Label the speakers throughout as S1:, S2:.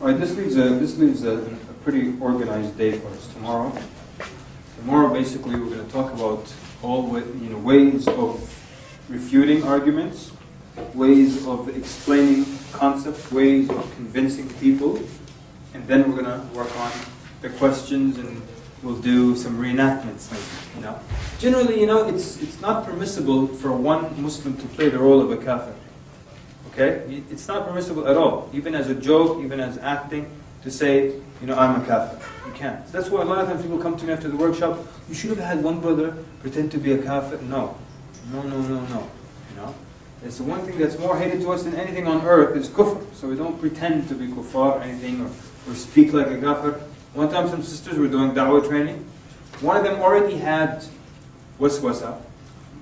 S1: All right, this leaves a pretty organized day for us tomorrow. Tomorrow, basically, we're going to talk about ways of refuting arguments, ways of explaining concepts, ways of convincing people, and then we're going to work on the questions, and we'll do some reenactments. Generally, it's not permissible for one Muslim to play the role of a kafir. Okay, it's not permissible at all, even as a joke, even as acting, to say, I'm a kafir. You can't. So that's why a lot of times people come to me after the workshop. You should have had one brother pretend to be a kafir. No. It's the one thing that's more hated to us than anything on earth is kufr. So we don't pretend to be kuffar or anything, or speak like a kafir. One time some sisters were doing da'wah training. One of them already had waswasa,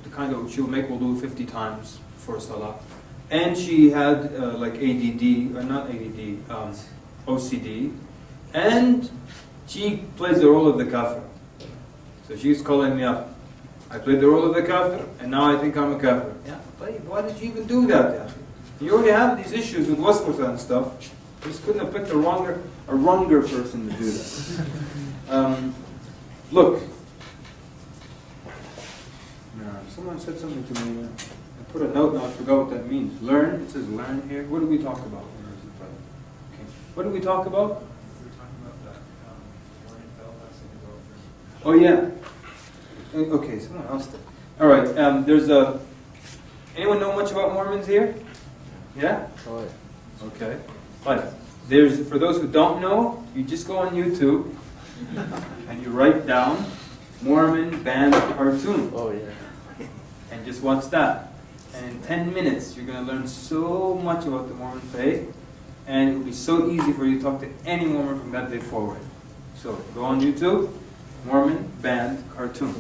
S1: the kind of, she'll make wudu 50 times before salah. And she had OCD. And she plays the role of the kafir. So she's calling me up. I played the role of the kafir, and now I think I'm a kafir. Yeah, why did you even do that? Yeah? You already have these issues with waswasa and stuff. You just couldn't have picked a wronger person to do that. Look. Someone said something to me. I put a note now, I forgot what that means. Learn, it says learn here. What do we talk about? Okay. What do we talk about?
S2: We're talking about that morning bell lesson about.
S1: Oh yeah. Okay, someone else did. All right. Anyone know much about Mormons here? Yeah.
S3: Oh, yeah.
S1: Okay. Right. For those who don't know, you just go on YouTube and you write down Mormon band cartoon.
S3: Oh yeah.
S1: And just watch that. And in 10 minutes, you're going to learn so much about the Mormon faith, and it will be so easy for you to talk to any Mormon from that day forward. So go on YouTube, Mormon band cartoon.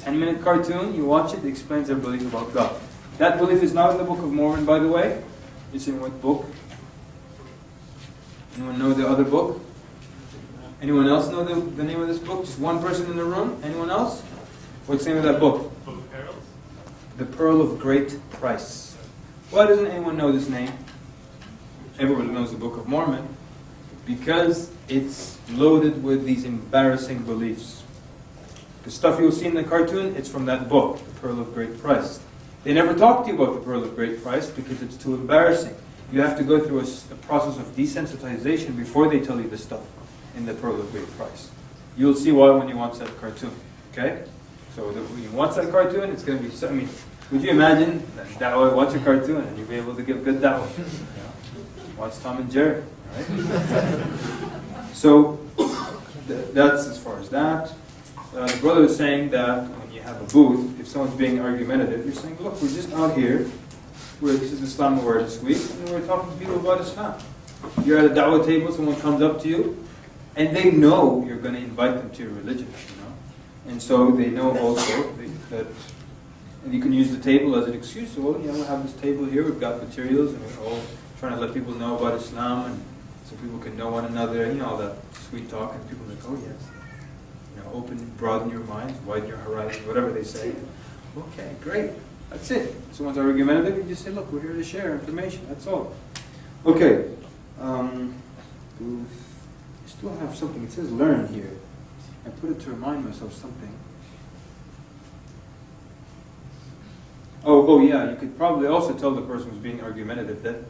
S1: 10-minute cartoon, you watch it explains their belief about God. That belief is not in the Book of Mormon, by the way. It's in what book? Anyone know the other book? Anyone else know the name of this book? Just one person in the room? Anyone else? What's the name of that book?
S2: Book of Perils?
S1: The Pearl of Great Price. Why doesn't anyone know this name? Everybody knows the Book of Mormon. Because it's loaded with these embarrassing beliefs. The stuff you'll see in the cartoon, it's from that book, The Pearl of Great Price. They never talk to you about the Pearl of Great Price because it's too embarrassing. You have to go through a process of desensitization before they tell you the stuff in The Pearl of Great Price. You'll see why when you watch that cartoon. Okay? So when you watch that cartoon, it's going to be... would you imagine that way, watch a cartoon and you'll be able to give good da'wah? Watch Tom and Jerry. Right? So that's as far as that. The brother is saying that when you have a booth, if someone's being argumentative, you're saying, look, we're just out here. This is Islam Awareness Week, and we're talking to people about Islam. You're at a da'wah table, someone comes up to you, and they know you're going to invite them to your religion. And so they know also that and you can use the table as an excuse. So, we have this table here, we've got materials, and we're all trying to let people know about Islam, and so people can know one another, all that sweet talk, and people are like, oh yes. Broaden your mind, widen your horizon, whatever they say. Okay, great. That's it. If someone's argumentative, you just say, look, we're here to share information. That's all. Okay. I still have something. It says learn here. I put it to remind myself something. Oh yeah. You could probably also tell the person who's being argumentative that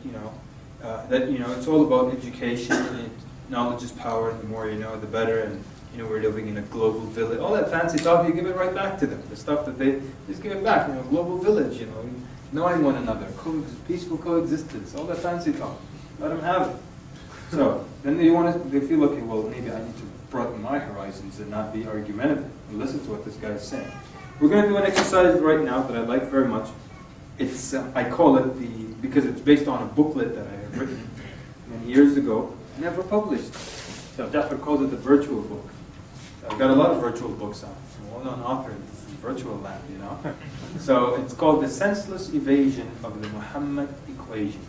S1: it's all about education. And knowledge is power. And the more you know, the better. And we're living in a global village. All that fancy talk, you give it right back to them. The stuff that they just give it back. Global village. Knowing one another, peaceful coexistence. All that fancy talk. Let them have it. So then they feel, okay, well, maybe I need to broaden my horizons and not be argumentative and listen to what this guy is saying. We're going to do an exercise right now that I like very much. It's I call it because it's based on a booklet that I have written many years ago, never published. So Jafar calls it the virtual book. I've got a lot of virtual books out. I'm a well-known author in virtual land, So it's called The Senseless Evasion of the Muhammad Equation.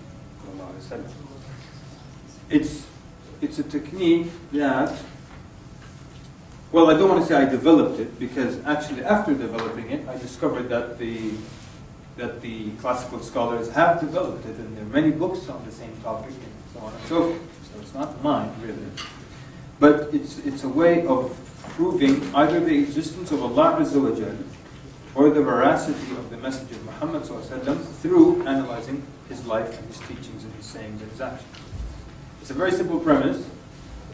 S1: It's a technique that, well, I don't want to say I developed it, because actually after developing it, I discovered that that the classical scholars have developed it, and there are many books on the same topic, and so on and so forth. So it's not mine, really. But it's a way of proving either the existence of Allah Azza wa Jal or the veracity of the message of Muhammad through analyzing his life and his teachings and his sayings and his actions. It's a very simple premise,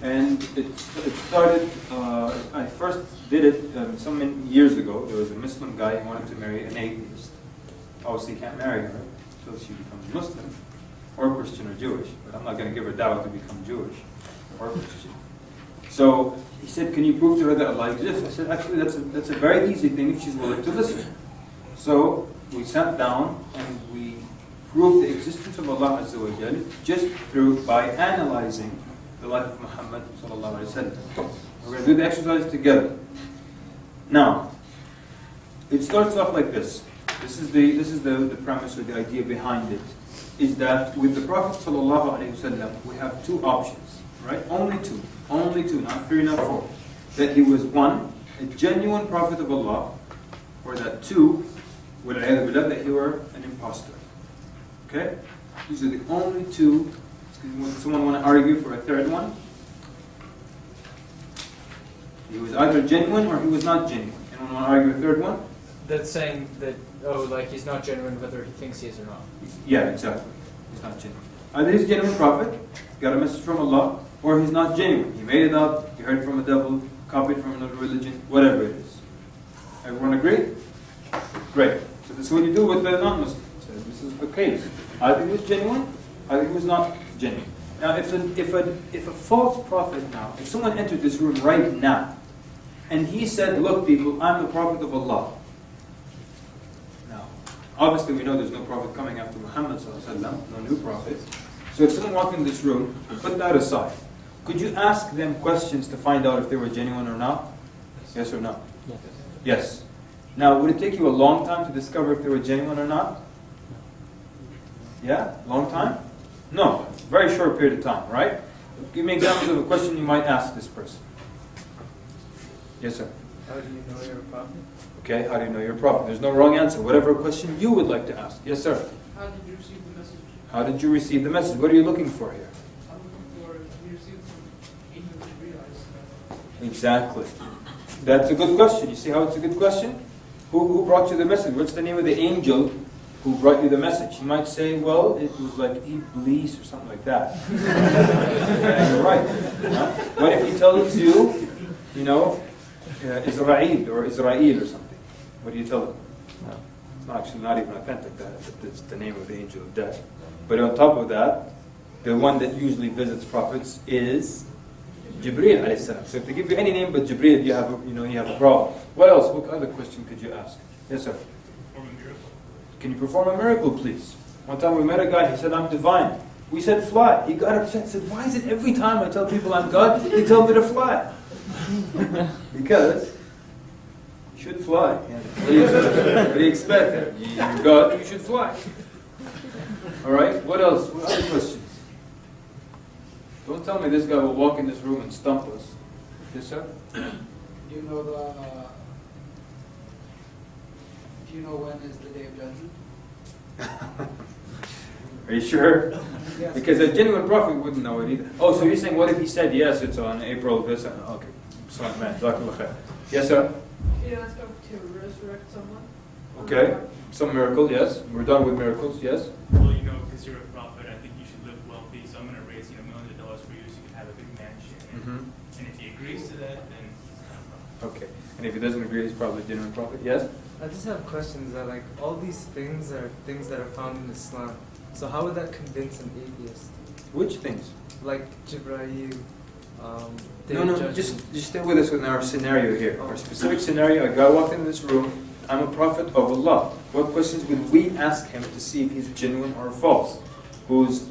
S1: and it started, I first did it some years ago. There was a Muslim guy who wanted to marry an atheist. Obviously he can't marry her until she becomes Muslim, or Christian or Jewish, but I'm not going to give her dawah to become Jewish or Christian. So he said, can you prove to her that Allah exists? I said, actually that's a very easy thing if she's willing to listen. So we sat down and we proved the existence of Allah Azza wa Jal just by analyzing the life of Muhammad sallallahu alaihi wasallam. We're going to do the exercise together. Now, it starts off like this. This is the premise or the idea behind it. Is that with the Prophet sallallahu alaihi wasallam we have two options, right? Only two, not three, not four. That he was one, a genuine prophet of Allah, or that two, that he were an impostor. Okay? These are the only two. Someone want to argue for a third one? He was either genuine or he was not genuine. Anyone want to argue a third one?
S3: That's saying that, like he's not genuine whether he thinks he is or not.
S1: Yeah, exactly. He's not genuine. Either he's a genuine prophet, got a message from Allah, or he's not genuine. He made it up, he heard it from a devil, copied from another religion, whatever it is. Everyone agree? Great. So this is what you do with the non-Muslim. So this is the case. Either he was genuine, either he was not genuine. Now if a false prophet now, if someone entered this room right now, and he said, look people, I'm the prophet of Allah. Now, obviously we know there's no prophet coming after Muhammad sallallahu alaihi wasallam, no new prophet. So if someone walked in this room, put that aside. Could you ask them questions to find out if they were genuine or not? Yes or no?
S3: Yes.
S1: Yes. Now, would it take you a long time to discover if they were genuine or not? Yeah? Long time? No. Very short period of time, right? Give me examples of a question you might ask this person. Yes, sir?
S3: How do you know you're a prophet?
S1: Okay, how do you know you're a prophet? There's no wrong answer. Whatever question you would like to ask. Yes, sir?
S4: How did you receive the message?
S1: How did you receive the message? What are you looking for here?
S4: I'm looking for you received from angel to realize that.
S1: Exactly. That's a good question. You see how it's a good question? Who brought you the message? What's the name of the angel who brought you the message? You might say, well, it was like Iblis or something like that. Yeah, you're right. Huh? What if he tells you, Israel or Israel or something? What do you tell him? No. It's actually not even authentic, that. It's the name of the angel of death. But on top of that, the one that usually visits prophets is Jibreel alayhi salam. So if they give you any name but Jibreel, you have a problem. What else? What other question could you ask? Yes, sir.
S2: Perform a miracle.
S1: Can you perform a miracle, please? One time we met a guy. He said, "I'm divine." We said, "Fly." He got upset. and Said, "Why is it every time I tell people I'm God, they tell me to fly?" Because you should fly. What do you expect? You're God. You should fly. All right. What else? What other questions? Don't tell me this guy will walk in this room and stump us. Yes, sir?
S4: Do you know when is the day of judgment?
S1: Are you sure?
S4: Yes.
S1: Because a genuine prophet wouldn't know it either. Oh, so you're saying what if he said yes, it's on April this? Okay. Smart man. Jazakallah khair. Yes, sir?
S4: Can you ask him to resurrect someone?
S1: Okay. Some miracle, yes. We're done with miracles, yes.
S2: Well, because you're a prophet, I think you should live wealthy, so I'm going to raise millions of dollars for you so you can have a big mansion. And if he agrees to that, then he's not a prophet.
S1: Okay. And if he doesn't agree, he's probably a genuine prophet, yes?
S3: I just have questions that all these things are things that are found in Islam. So how would that convince an atheist?
S1: Which things?
S3: Like Jibreel,
S1: No, just stay with us in our scenario here. Our specific scenario, a guy walked into this room, I'm a prophet of Allah. What questions would we ask him to see if he's genuine or false? Who's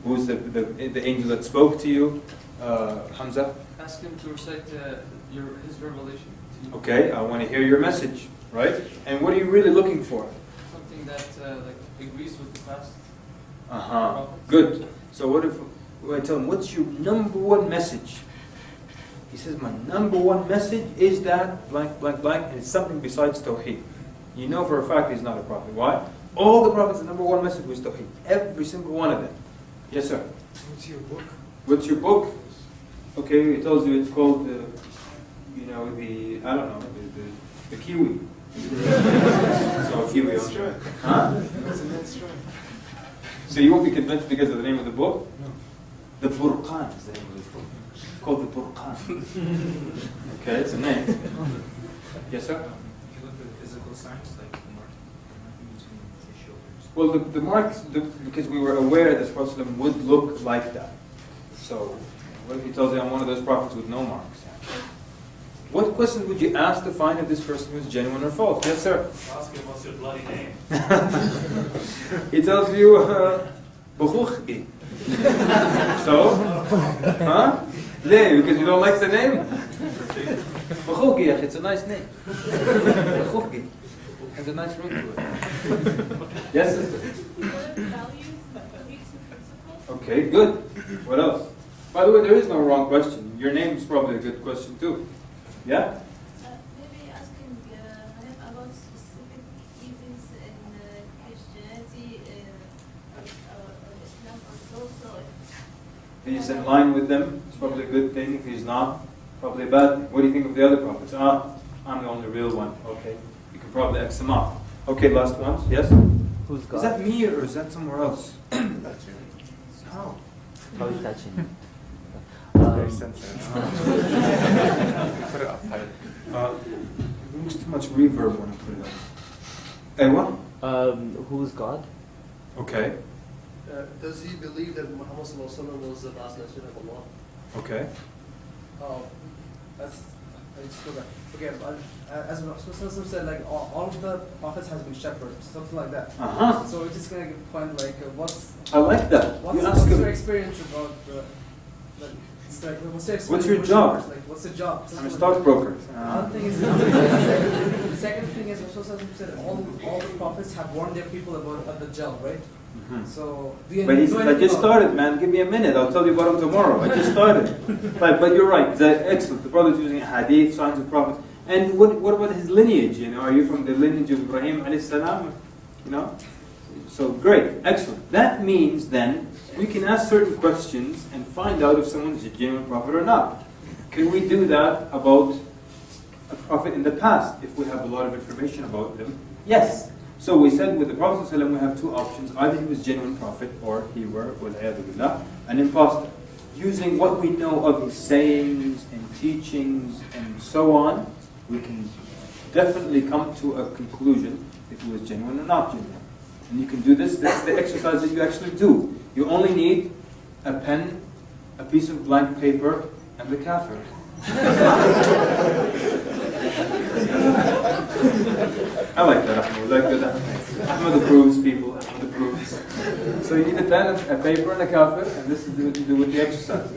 S1: the angel that spoke to you? Hamza?
S5: Ask him to recite his revelation to you.
S1: Okay, I want to hear your message, right? And what are you really looking for?
S5: Something that agrees with the past.
S1: Good. So what if I tell him, what's your number one message? He says, my number one message is that blank, blank, blank, and it's something besides Tawheed. you know for a fact he's not a prophet. Why? All the prophets, the number one message was Tawheed. Every single one of them. Yes, sir.
S6: What's your book?
S1: What's your book? Okay, he tells you it's called the kiwi. So kiwi.
S6: Let's try.
S1: Huh?
S6: Let's try.
S1: So you won't be convinced because of the name of the book?
S6: No.
S1: The Furqan is the name of this book. It's called the Furqan. Okay, it's a name. Yes, sir?
S7: If you look at physical signs like the mark between the shoulders.
S1: Well, the marks, because we were aware that Prophet would look like that. So, what if he tells you I'm one of those prophets with no marks? What question would you ask to find if this person was genuine or false? Yes, sir?
S2: Ask him what's your bloody name.
S1: He tells you, Bukhukhki. So? Huh? Lay, because you don't like the name? Bukhukhki, it's a nice name. Bukhukhki. Has a nice root to it. Yes, sister?
S8: Values, beliefs, and principles.
S1: Okay, good. What else? By the way, there is no wrong question. Your name is probably a good question too. Yeah?
S8: Maybe asking him about specific events in Christianity or Islam or so.
S1: If he's in line with them, it's probably a good thing. If he's not, probably a bad thing. What do you think of the other prophets? I'm the only real one. Okay. You can probably X them off. Okay, last ones. Yes?
S9: Who's God?
S1: Is that me or is that somewhere else? How?
S9: How is touching?
S6: Very sensitive. Put it up higher.
S1: There was too much reverb when I put it up. Hey, what?
S9: Who's God?
S1: Okay.
S10: Does he believe that Muhammad ﷺ was the last messenger of Allah?
S1: Okay.
S10: I just go back. Okay, as Rasul said, like all of the prophets has been shepherds, something like that.
S1: Uh-huh.
S10: So we're just gonna find like
S1: I like that.
S10: what's
S1: You ask
S10: your
S1: him.
S10: experience about like, it's like what's your experience?
S1: What's your
S10: with
S1: job?
S10: shepherds? Like what's the job?
S1: I'm a stockbroker.
S10: Another thing is the second thing is Rasul said all the prophets have warned their people about the Dajjal, right?
S1: Mhm.
S10: So do you
S1: But he
S10: know
S1: said, I
S10: anything
S1: just
S10: about-
S1: started, man. Give me a minute. I'll tell you about him tomorrow. I just started. But you're right. Excellent. The brother's using hadith, signs of prophets. And what about his lineage? You know, are you from the lineage of Ibrahim alayhi salam? You know? So great. Excellent. That means then we can ask certain questions and find out if someone is a genuine prophet or not. Can we do that about a prophet in the past if we have a lot of information about them? Yes. So we said with the Prophet ﷺ we have two options. Either he was a genuine prophet or he were, billah, an impostor. Using what we know of his sayings and teachings and so on, we can definitely come to a conclusion if he was genuine or not genuine. And you can do this. That's the exercise that you actually do. You only need a pen, a piece of blank paper, and the kafir. I like that, Ahmed. I like that. Ahmed approves, people. Ahmed approves. So you need a pen, a paper, and a kafir, and this is what you do with the exercise.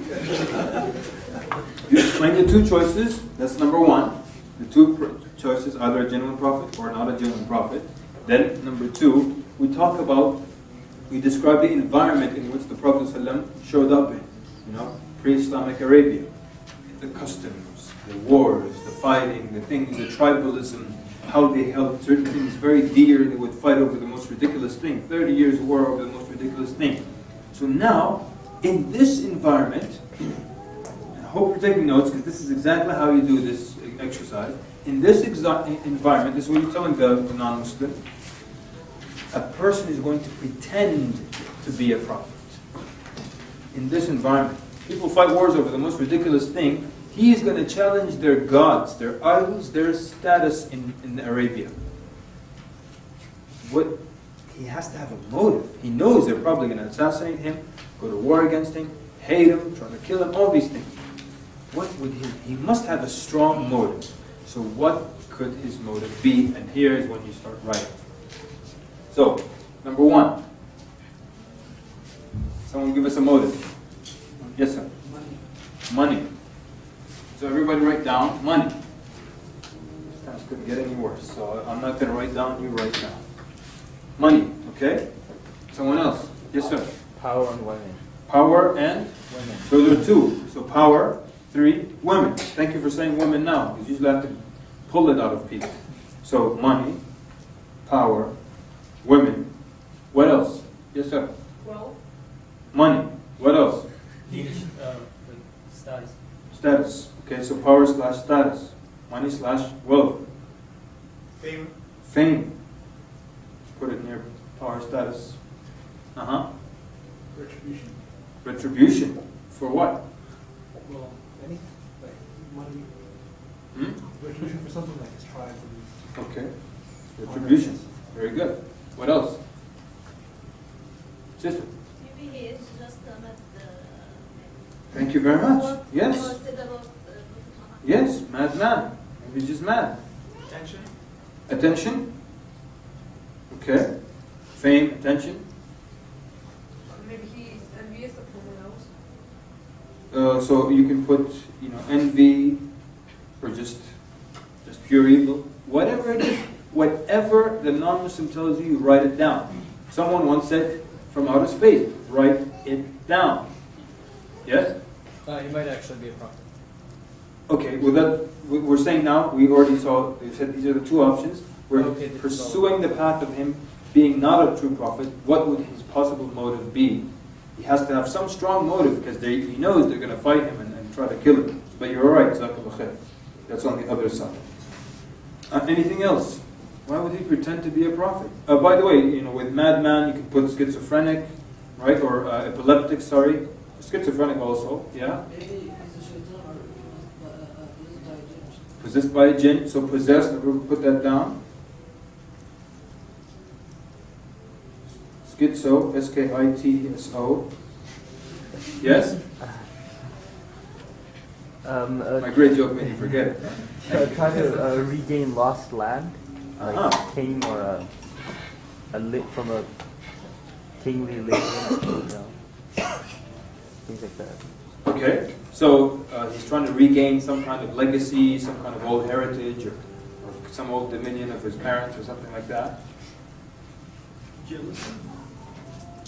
S1: You explain the two choices. That's number one. The two choices, either a genuine prophet or not a genuine prophet. Then, number two, we describe the environment in which the Prophet ﷺ showed up in. You know, pre-Islamic Arabia. The customs, the wars, the fighting, the things, the tribalism, how they held certain things very dear. They would fight over the most ridiculous thing. 30 years of war over the most ridiculous thing. So now, in this environment, and I hope you're taking notes because this is exactly how you do this exercise. In this environment, this is what you're telling the non-Muslim, a person is going to pretend to be a prophet. In this environment, people fight wars over the most ridiculous thing. He is going to challenge their gods, their idols, their status in Arabia. He has to have a motive. He knows they're probably going to assassinate him, go to war against him, hate him, try to kill him, all these things. He must have a strong motive. So what could his motive be? And here is when you start writing. So, number one. Someone give us a motive. Yes, sir. Money. So everybody write down money. This times couldn't get any worse. So I'm not going to write down, you write down. Money, okay? Someone else. Yes, sir.
S9: Power and women.
S1: Power and
S9: Women.
S1: so there are two. So power, three, women. Thank you for saying women now, because you usually have to pull it out of people. So money, power, women. What else? Yes, sir.
S8: Wealth.
S1: Money. What else?
S2: Status.
S1: Status. Okay, so power slash status. Money slash wealth.
S7: Fame.
S1: Fame. Put it near power status.
S4: Retribution.
S1: Retribution. For what?
S4: Well, any, like, money,
S1: Hmm?
S4: retribution for something like his tribe or his.
S1: Okay. Retribution. Very good. What else? Sister.
S8: Maybe he is just
S1: Thank you very much.
S8: What
S1: Yes.
S8: said about
S1: Yes. Madman. Maybe just mad.
S7: Attention.
S1: Attention. Okay. Fame. Attention.
S8: maybe he is envious of someone else.
S1: So you can put, envy, or just pure evil. Whatever it is, whatever the non-Muslim tells you, write it down. Someone once said, from outer space, write it down. Yes?
S3: He might actually be a prophet.
S1: Okay, well that we're saying now, we already saw, they said these are the two options. We're
S3: Okay,
S1: pursuing the path of him being not a true prophet. What would his possible motive be? He has to have some strong motive because he knows they're going to fight him and try to kill him. But you're all right, Jazakallah khair. That's on the other side. Anything else? Why would he pretend to be a prophet? By the way, with madman you can put schizophrenic, right? Or epileptic, sorry. Schizophrenic also, yeah?
S10: Maybe he's a shaitan or
S1: Possessed by a jinn, so possessed, we'll put that down. Schizo, S-K-I-T-S-O. Yes? My great joke made you forget it.
S9: Try to regain lost land, like
S1: Uh-huh.
S9: king or from a kingly lineage, things like that.
S1: Okay, so he's trying to regain some kind of legacy, some kind of old heritage, or some old dominion of his parents, or something like that.
S7: Jealousy.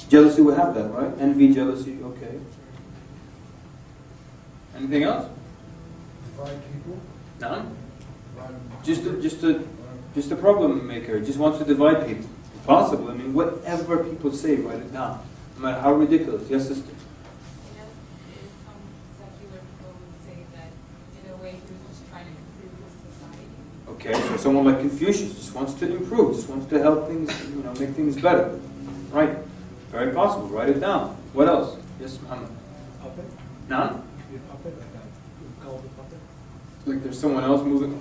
S1: Jealousy, we have that, right? Envy, jealousy, okay. Anything else?
S4: Divide people.
S1: None?
S4: Divide
S1: Just a problem maker. Just wants to divide people. Impossible. I mean, whatever people say, write it down. No matter how ridiculous. Yes, sister.
S11: Some secular people would say that in a way he was just trying to improve his society.
S1: Okay, so someone like Confucius just wants to improve, just wants to help things, make things better. Right. Very possible. Write it down. What else? Yes, Muhammad.
S4: puppet.
S1: None?
S4: Be a puppet, like a called a puppet.
S1: Like there's someone else moving the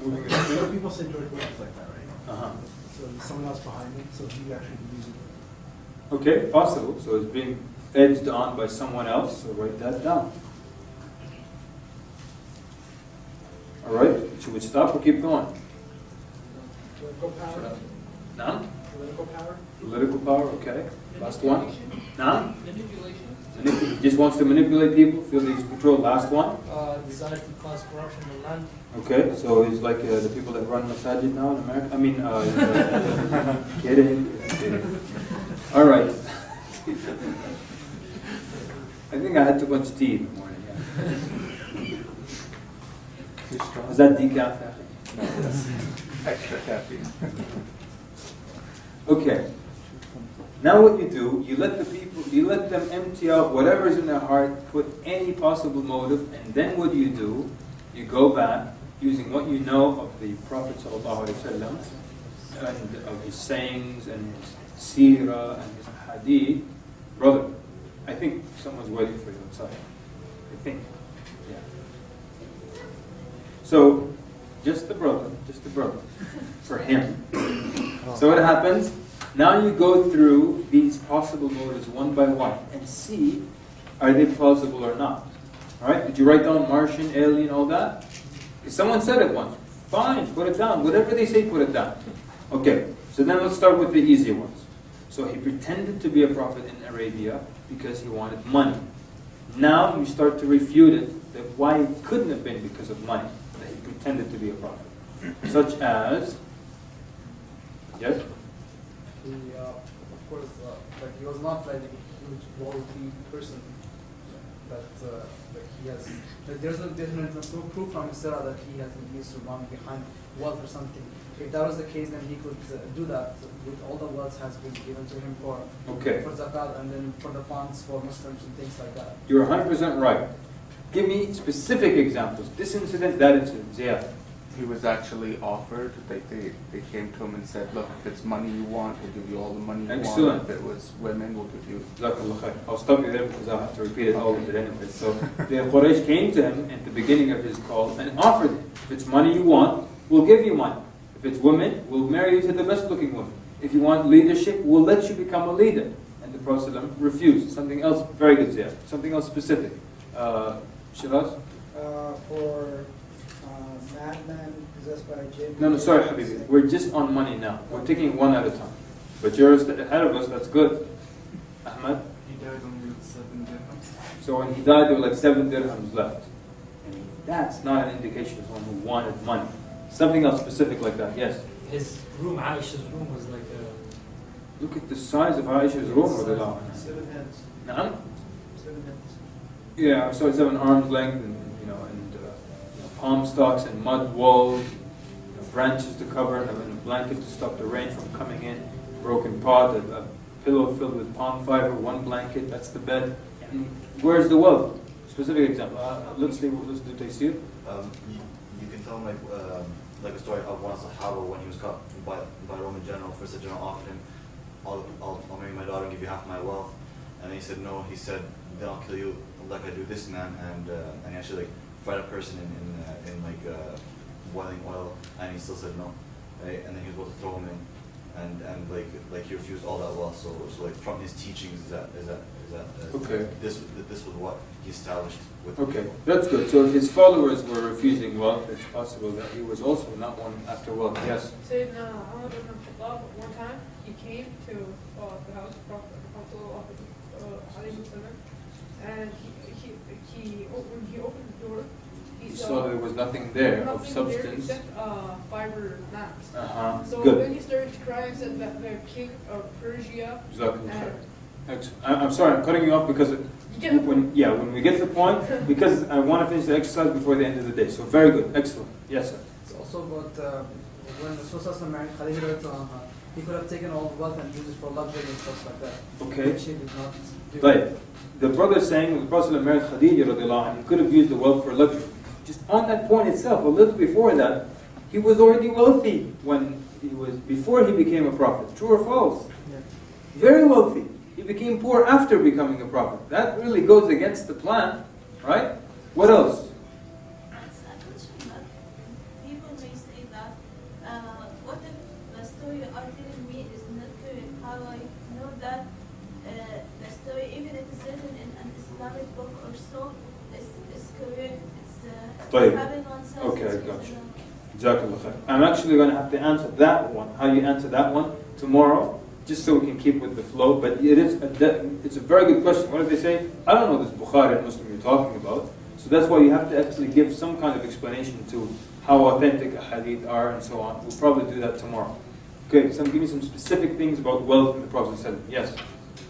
S4: You know,
S1: thing?
S4: people say George Bush is like that, right?
S1: Uh-huh.
S4: So there's someone else behind him, so he actually believes it.
S1: Okay, possible. So it's being edged on by someone else, so write that down. All right, should we stop or keep going?
S4: Political power.
S1: None?
S4: Political power.
S1: Political power, okay. Last one? None?
S10: Manipulation.
S1: He just wants to manipulate people, feel that he's control. Last one?
S10: Desire to cause corruption in the land.
S1: Okay, so he's like the people that run Masajid now in America. I mean, kidding. All right. I think I had too much tea in the morning. Yeah. Was that decaf?
S6: No, that's extra caffeine.
S1: Okay. Now what you do, you let them empty out whatever's in their heart, put any possible motive, and then what do? You go back, using what you know of the Prophet ﷺ, and of his sayings, and his seerah, and his hadith. Brother, I think someone's waiting for you outside. I think. Yeah. So, just the brother, for him. So what happens? Now you go through these possible motives one by one and see, are they plausible or not? All right? Did you write down Martian, alien, all that? Because someone said it once. Fine, put it down. Whatever they say, put it down. Okay, so then let's start with the easy ones. So he pretended to be a prophet in Arabia because he wanted money. Now you start to refute it, that why it couldn't have been because of money, that he pretended to be a prophet. Such as, yes?
S3: Of course, like he was not like a huge wealthy person.
S10: that he has, that there's no proof from Sirah that he has used to money behind wealth or something. If that was the case, then he could do that with all the wealth has been given to him for zakat and then for the funds for Muslims and things like that.
S1: You're 100% right. Give me specific examples. This incident, that incident. Yeah.
S6: He was actually offered, they came to him and said, look, if it's money you want, we'll give you all the money you
S1: Excellent.
S6: want. If it was women, we'll give you...
S1: Jazakallah khair. I'll stop you there because I'll have to repeat it all of it anyway. So the Quraysh came to him at the beginning of his call and offered him, if it's money you want, we'll give you money. If it's women, we'll marry you to the best looking woman. If you want leadership, we'll let you become a leader. And the Prophet ﷺ refused. Something else, very good, Ziyad. Something else specific. Shiraz?
S4: For madmen possessed by a jinn.
S1: No, sorry, Habibi. We're just on money now. We're taking one at a time. But you're ahead of us, that's good. Ahmad?
S3: He died only with 7 dirhams.
S1: So when he died, there were like 7 dirhams left. And that's not an indication of someone who wanted money. Something else specific like that, yes?
S12: His room, Aisha's room, was like a...
S1: Look at the size of Aisha's room.
S4: 7 heads.
S1: Naam?
S4: 7 heads.
S1: Yeah, so it's 7 arms length and palm stalks and mud walls, branches to cover and a blanket to stop the rain from coming in, broken pot, a pillow filled with palm fiber, 1 blanket, that's the bed. And where's the wealth? Specific example. Let's do Taysir.
S13: You can tell him like a story of one of Shahada when he was caught by a Roman general. First the general offered him, I'll marry my daughter and give you half my wealth. And then he said no. He said, then I'll kill you like I do this man. And he actually fried a person in boiling oil, and he still said no. Right? And then he was about to throw him in, and like he refused all that wealth. So like from his teachings is that
S1: okay.
S13: This was what he established with.
S1: Okay, that's good. So if his followers were refusing wealth, it's possible that he was also not one after wealth. Yes.
S8: Sayyidina Umar ibn Khattab, one time he came to the house of Prophet and when he opened the door, he
S1: saw there was nothing there of
S8: nothing
S1: substance.
S8: there except fiber mats. So
S1: Good.
S8: then he started to cry and said that the king of Persia.
S1: I'm sorry, I'm cutting you off because when we get to the point, because I want to finish the exercise before the end of the day. So very good, excellent. Yes, sir.
S10: It's also about when the Rasul married Khadija, he could have taken all the wealth and used it for luxury and stuff like that.
S1: Okay.
S10: Which he did not do.
S1: Right. The brother is saying when the Prophet married Khadija radiallahu anha, he could have used the wealth for luxury. Just on that point itself, a little before that, he was already wealthy before he became a prophet. True or false?
S10: Yeah.
S1: Very wealthy. He became poor after becoming a prophet. That really goes against the plan, right? What else?
S11: People may say that, what if the story you are telling me is not correct? How I know that the story, even if it's written in an Islamic book or so, is correct? It's having on self.
S1: Okay, I got you. Jazakallah khair. I'm actually going to have to answer that one. How you answer that one tomorrow, just so we can keep with the flow. But it's a very good question. What did they say? I don't know this Bukhari and Muslim you're talking about. So that's why you have to actually give some kind of explanation to how authentic a hadith are and so on. We'll probably do that tomorrow. Okay, so give me some specific things about wealth in the Prophet said. Yes.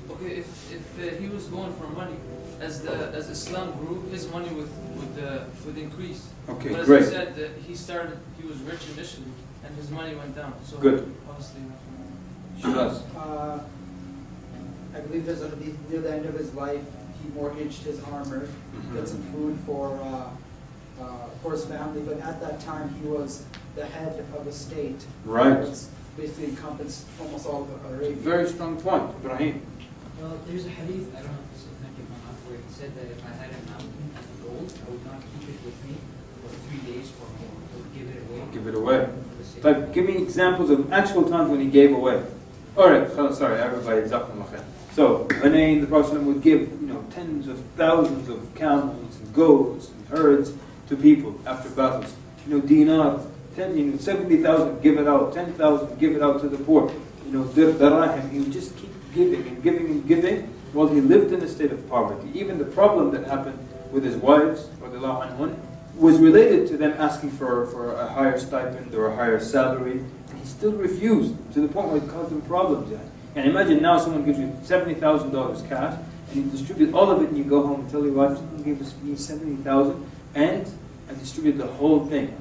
S5: Okay, if he was going for money, as Islam grew, his money would increase.
S1: Okay,
S5: but as
S1: great.
S5: he said, that he was rich initially, and his money went down. So
S1: good.
S5: Obviously,
S1: Shiraz.
S10: I believe there's near the end of his life, he mortgaged his armor, got some food for his family. But at that time, he was the head of a state.
S1: Right.
S10: Which basically encompassed almost all of Arabia.
S1: Very strong point, Ibrahim.
S12: Well, there's a hadith, I don't know if this is authentic or not, where he said that if I had a mountain of gold, I would not keep it with me for 3 days or more. I would give it away.
S1: Give it away. Like, give me examples of actual times when he gave away. All right, sorry, everybody. So, Hunayn, the Prophet would give, tens of thousands of camels and goats and herds to people after battles. Dinar, 70,000, give it out. 10,000, give it out to the poor. Darahim, he would just keep giving and giving and giving while he lived in a state of poverty. Even the problem that happened with his wives, was related to them asking for a higher stipend or a higher salary. And he still refused, to the point where it caused him problems. And imagine now someone gives you $70,000 cash, and you distribute all of it and you go home and tell your wife, you gave us me 70,000 and I distribute the whole thing.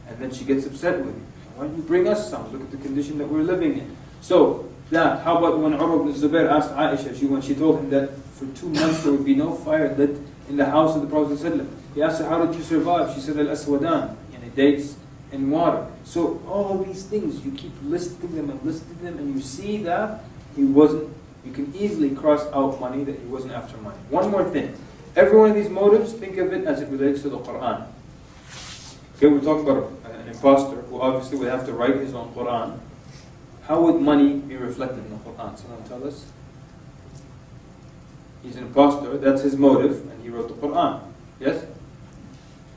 S1: And then she gets upset with you. Why don't you bring us some? Look at the condition that we're living in. So, that, how about when Urwa ibn Zubair asked Aisha, when she told him that for 2 months there would be no fire lit in the house of the Prophet ﷺ. He asked her, how did you survive? She said, al-aswadan, dates and water. So all these things, you keep listing them and you see that he wasn't, you can easily cross out money, that he wasn't after money. One more thing. Every one of these motives, think of it as it relates to the Quran. Okay, we're talking about an imposter who obviously would have to write his own Quran. How would money be reflected in the Quran? Someone tell us. He's an imposter, that's his motive, and he wrote the Quran. Yes?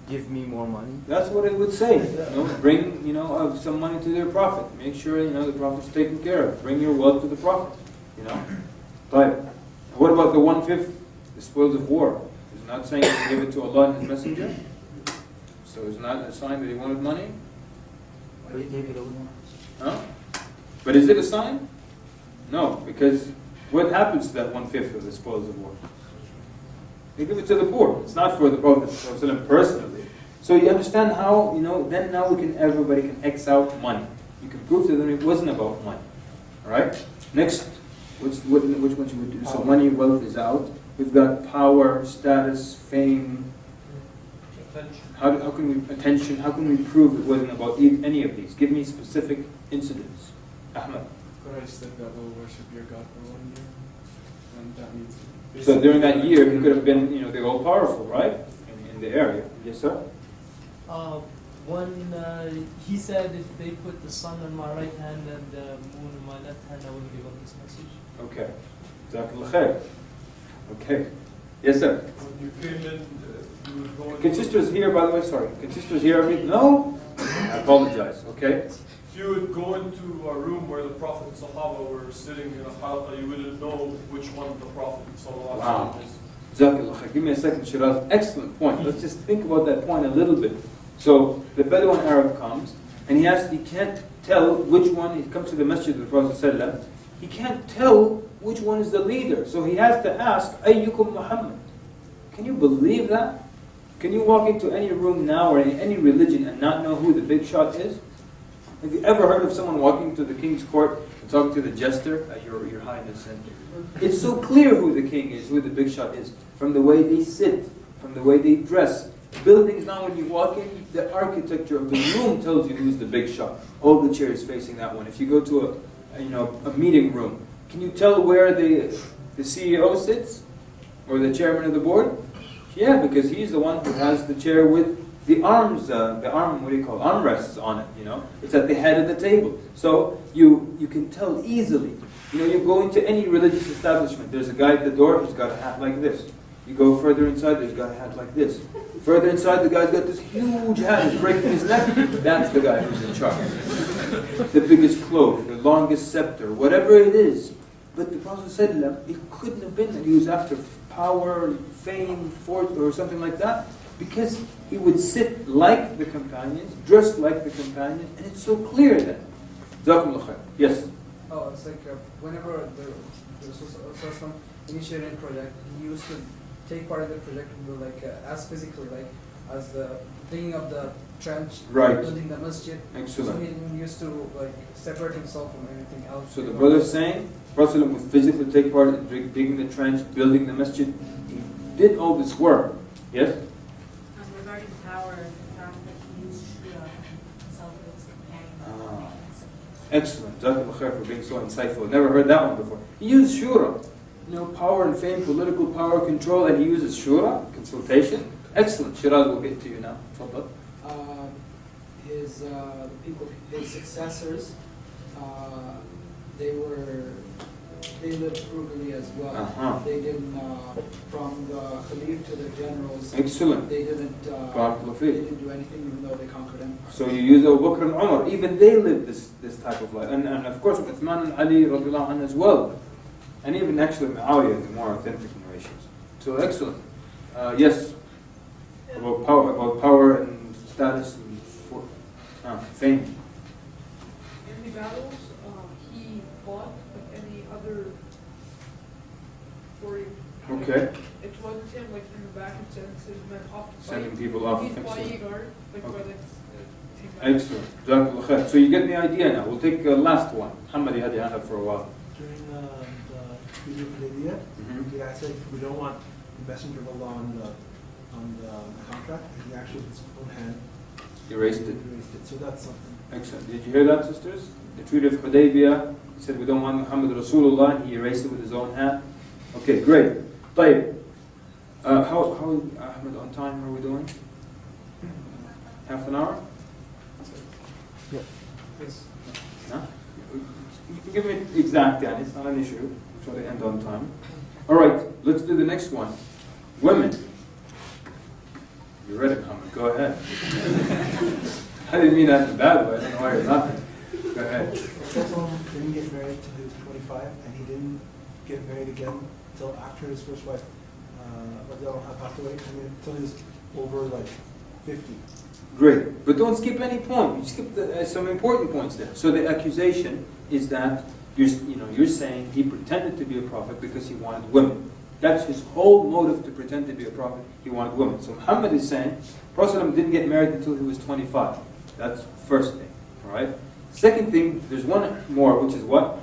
S9: Give me more money.
S1: That's what it would say. Bring some money to their Prophet. Make sure the Prophet's taken care of. Bring your wealth to the Prophet. Right. What about the 1/5, the spoils of war? It's not saying to give it to Allah and His Messenger. So it's not a sign that he wanted money. Huh? But is it a sign? No, because what happens to that 1/5 of the spoils of war? They give it to the poor. It's not for the Prophet ﷺ personally. So you understand how, then now everybody can X out money. You can prove to them it wasn't about money. Alright? Next, which one should we do? So money, wealth is out. We've got power, status, fame. How can we prove it wasn't about any of these? Give me specific incidents. Ahmed.
S3: Quraysh said that we'll worship your God for 1 year. And that means...
S1: So during that year, he could have been, the all-powerful, right? In the area. Yes, sir?
S14: When he said, if they put the sun on my right hand and the moon on my left hand, I wouldn't give up this message.
S1: Okay. Jazakallah khair. Okay. Yes, sir?
S15: When you came in, you would go...
S1: Can sisters hear, by the way? Sorry. Can sisters hear me? No? I apologize. Okay?
S15: If you would go into a room where the Prophet and Sahaba were sitting in a halqa, you wouldn't know which one the Prophet
S1: Wow.
S15: is.
S1: Jazakallah khair. Give me a second, Shiraz. Excellent point. Let's just think about that point a little bit. So, the Bedouin Arab comes, and he can't tell which one, he comes to the masjid of the Prophet ﷺ, he can't tell which one is the leader. So he has to ask, Ayyukum Muhammad. Can you believe that? Can you walk into any room now or in any religion and not know who the big shot is? Have you ever heard of someone walking to the king's court and talking to the jester, your highness? And it's so clear who the king is, who the big shot is, from the way they sit, from the way they dress. Buildings now, when you walk in, the architecture of the room tells you who's the big shot. All the chairs facing that one. If you go to a meeting room, can you tell where the CEO sits? Or the chairman of the board? Yeah, because he's the one who has the chair with the arms, armrests on it, It's at the head of the table. So you can tell easily. You go into any religious establishment, there's a guy at the door, he's got a hat like this. You go further inside, there's got a hat like this. Further inside, the guy's got this huge hat, he's breaking his neck. That's the guy who's in charge. The biggest cloak, the longest scepter, whatever it is. But the Prophet said, it couldn't have been that he was after power, fame, fortune, or something like that. Because he would sit like the companions, dressed like the companions, and it's so clear then. Jazakumullah khair. Yes?
S10: Oh, it's like whenever the Rasul initiated a project, he used to take part in the project as physically, as the digging of the trench,
S1: right,
S10: building the masjid.
S1: Excellent.
S10: So he used to separate himself from anything else.
S1: So the brother's saying, Prophet would physically take part in digging the trench, building the masjid. He did all this work. Yes?
S16: Regarding power, the fact that he used Shura himself as a companion.
S1: Excellent. Jazakallah khair for being so insightful. Never heard that one before. He used Shura. Power and fame, political power, control, and he uses Shura, consultation. Excellent. Shiraz will get to you now. Fadal.
S10: His successors, they lived frugally as well. They didn't, from the Khalif to the generals.
S1: Excellent.
S10: They didn't do anything, even though they conquered empires.
S1: So you use Abu Bakr and Umar. Even they lived this type of life, and of course Uthman and Ali radiallahu anhu as well, and even actually Muawiyah in the more authentic narrations. So excellent. Yes. About power and status and fame.
S8: In the battles, he fought like any other warrior.
S1: Okay.
S8: It wasn't him like in the back and sending men off to fight.
S1: Sending people off.
S8: He's
S1: Excellent.
S8: bodyguard, like
S1: Okay.
S8: for like.
S1: Excellent. Jazakallah khair. So you get the idea now. We'll take the last one. Muhammad, you had your hand up for a while.
S17: During the Treaty of Hudaybiyah,
S1: Mhm.
S17: the guy said we don't want the messenger of Allah on the contract, and he actually with his own hand
S1: Erased it.
S17: erased it. So that's something.
S1: Excellent. Did you hear that, sisters? The Treaty of Hudaybiyah said we don't want Muhammad Rasulullah, and he erased it with his own hand. Okay, great. طيب. How Ahmed, on time are we doing? Half an hour?
S9: Yeah.
S1: Huh? You can give me exact, yeah, it's not an issue. Try to end on time. All right, let's do the next one. Women. You ready, Muhammad? Go ahead. I didn't mean that in a bad way. I don't know why you're laughing. Go ahead.
S17: Rasul didn't get married till he was 25, and he didn't get married again till after his first wife passed away. I mean, till he was over like 50.
S1: Great, but don't skip any point. You skip some important points there. So the accusation is that you're saying he pretended to be a prophet because he wanted women. That's his whole motive to pretend to be a prophet. He wanted women. So Muhammad is saying Prophet didn't get married until he was 25. That's the first thing. All right. Second thing, there's one more, which is what?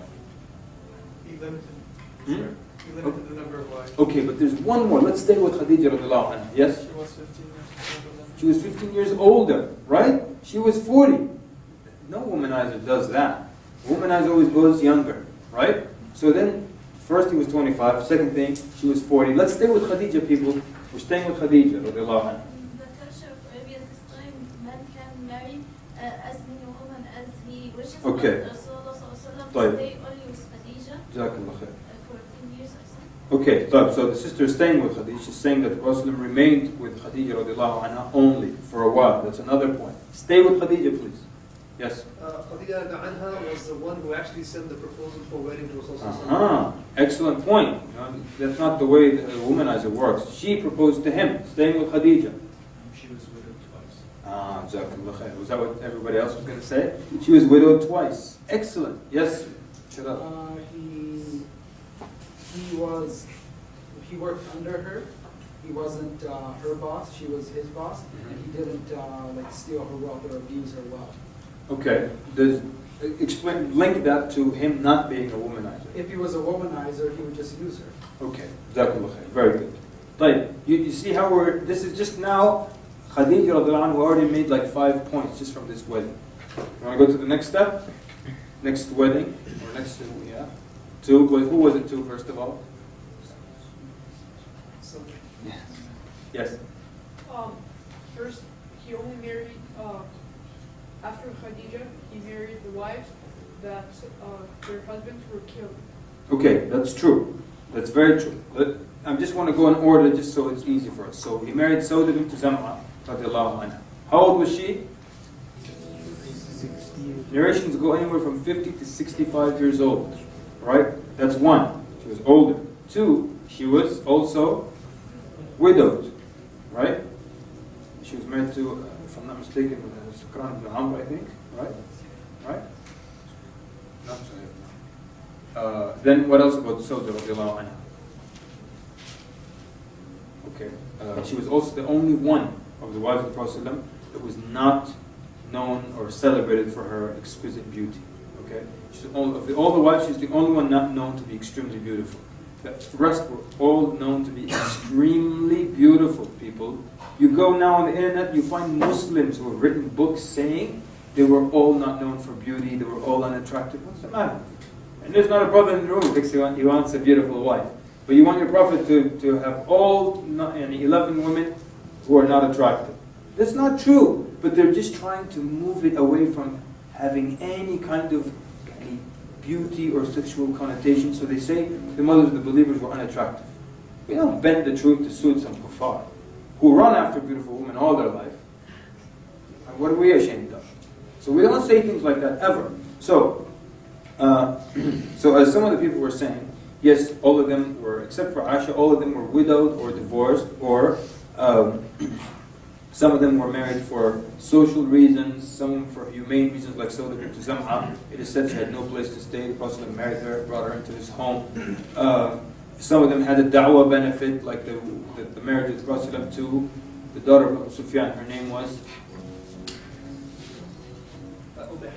S4: He limited.
S1: Hmm?
S4: He limited the number of wives.
S1: Okay, but there's one more. Let's stay with Khadija radiallahu anha. Yes.
S4: She was 15 years older than
S1: She was 15 years older, right? She was 40. No womanizer does that. A womanizer always goes younger, right? So then, first he was 25. Second thing, she was 40. Let's stay with Khadija, people. We're staying with Khadija, radiallahu anha.
S11: In the culture of Arabia at this time, man can marry as many women as he wishes.
S1: Okay.
S11: But Rasulullah sallallahu
S1: طيب.
S11: stay only with Khadija
S1: Jazakallah khair.
S11: for 10 years or so.
S1: Okay, so the sister is staying with Khadija. She's saying that the Prophet remained with Khadija radiallahu anha only for a while. That's another point. Stay with Khadija, please. Yes?
S10: Khadija anha was the one who actually sent the proposal for wedding to Rasulullah.
S1: Uh-huh. Excellent point. That's not the way the womanizer works. She proposed to him, staying with Khadija.
S7: She was widowed twice.
S1: Ah, Jazakallah khair. Was that what everybody else was going to say? She was widowed twice. Excellent. Yes? Shut up.
S10: He worked under her. He wasn't her boss. She was his boss, and he didn't like steal her wealth or abuse her wealth.
S1: Okay. Link that to him not being a womanizer.
S10: If he was a womanizer, he would just use her.
S1: Okay. Jazakallah khair. Very good. Right. You see how this is just now, Khadija radiallahu anha already made like 5 points just from this wedding. You want to go to the next step? Next wedding? Or next, yeah. Two. Who was it to, first of all?
S8: So,
S1: Yes.
S8: First, he only married, after Khadija, he married the wives that their husbands were killed.
S1: Okay, that's true. That's very true. I just want to go in order just so it's easy for us. So he married Sauda bint Zam'a radiallahu anha. How old was she?
S17: 60.
S1: Narrations go anywhere from 50 to 65 years old. Right? That's one. She was older. Two, she was also widowed. Right? She was married to, if I'm not mistaken, Sukran ibn Amr, I think. Right? Right? Not Sahih. Then what else about Sauda radiallahu anha? Okay. She was also the only one of the wives of the Prophet that was not known or celebrated for her exquisite beauty. Okay? She's of all the wives, she's the only one not known to be extremely beautiful. The rest were all known to be extremely beautiful people. You go now on the internet, you find Muslims who have written books saying they were all not known for beauty, they were all unattractive. What's the matter? And there's not a brother in the room who thinks he wants a beautiful wife. But you want your Prophet to have all 11 women who are not attractive. That's not true. But they're just trying to move it away from having any kind of beauty or sexual connotation. So they say the mothers of the believers were unattractive. We don't bend the truth to suit some kuffar who run after beautiful women all their life. And what are we ashamed of? So we don't say things like that ever. So as some of the people were saying, yes, all of them were, except for Aisha, all of them were widowed or divorced, or some of them were married for social reasons, some for humane reasons, like Sauda bint Zam'a. It is said she had no place to stay. The Prophet married her, brought her into his home. Some of them had a da'wah benefit, like the marriage of the Prophet to the daughter of Abu Sufyan. Her name was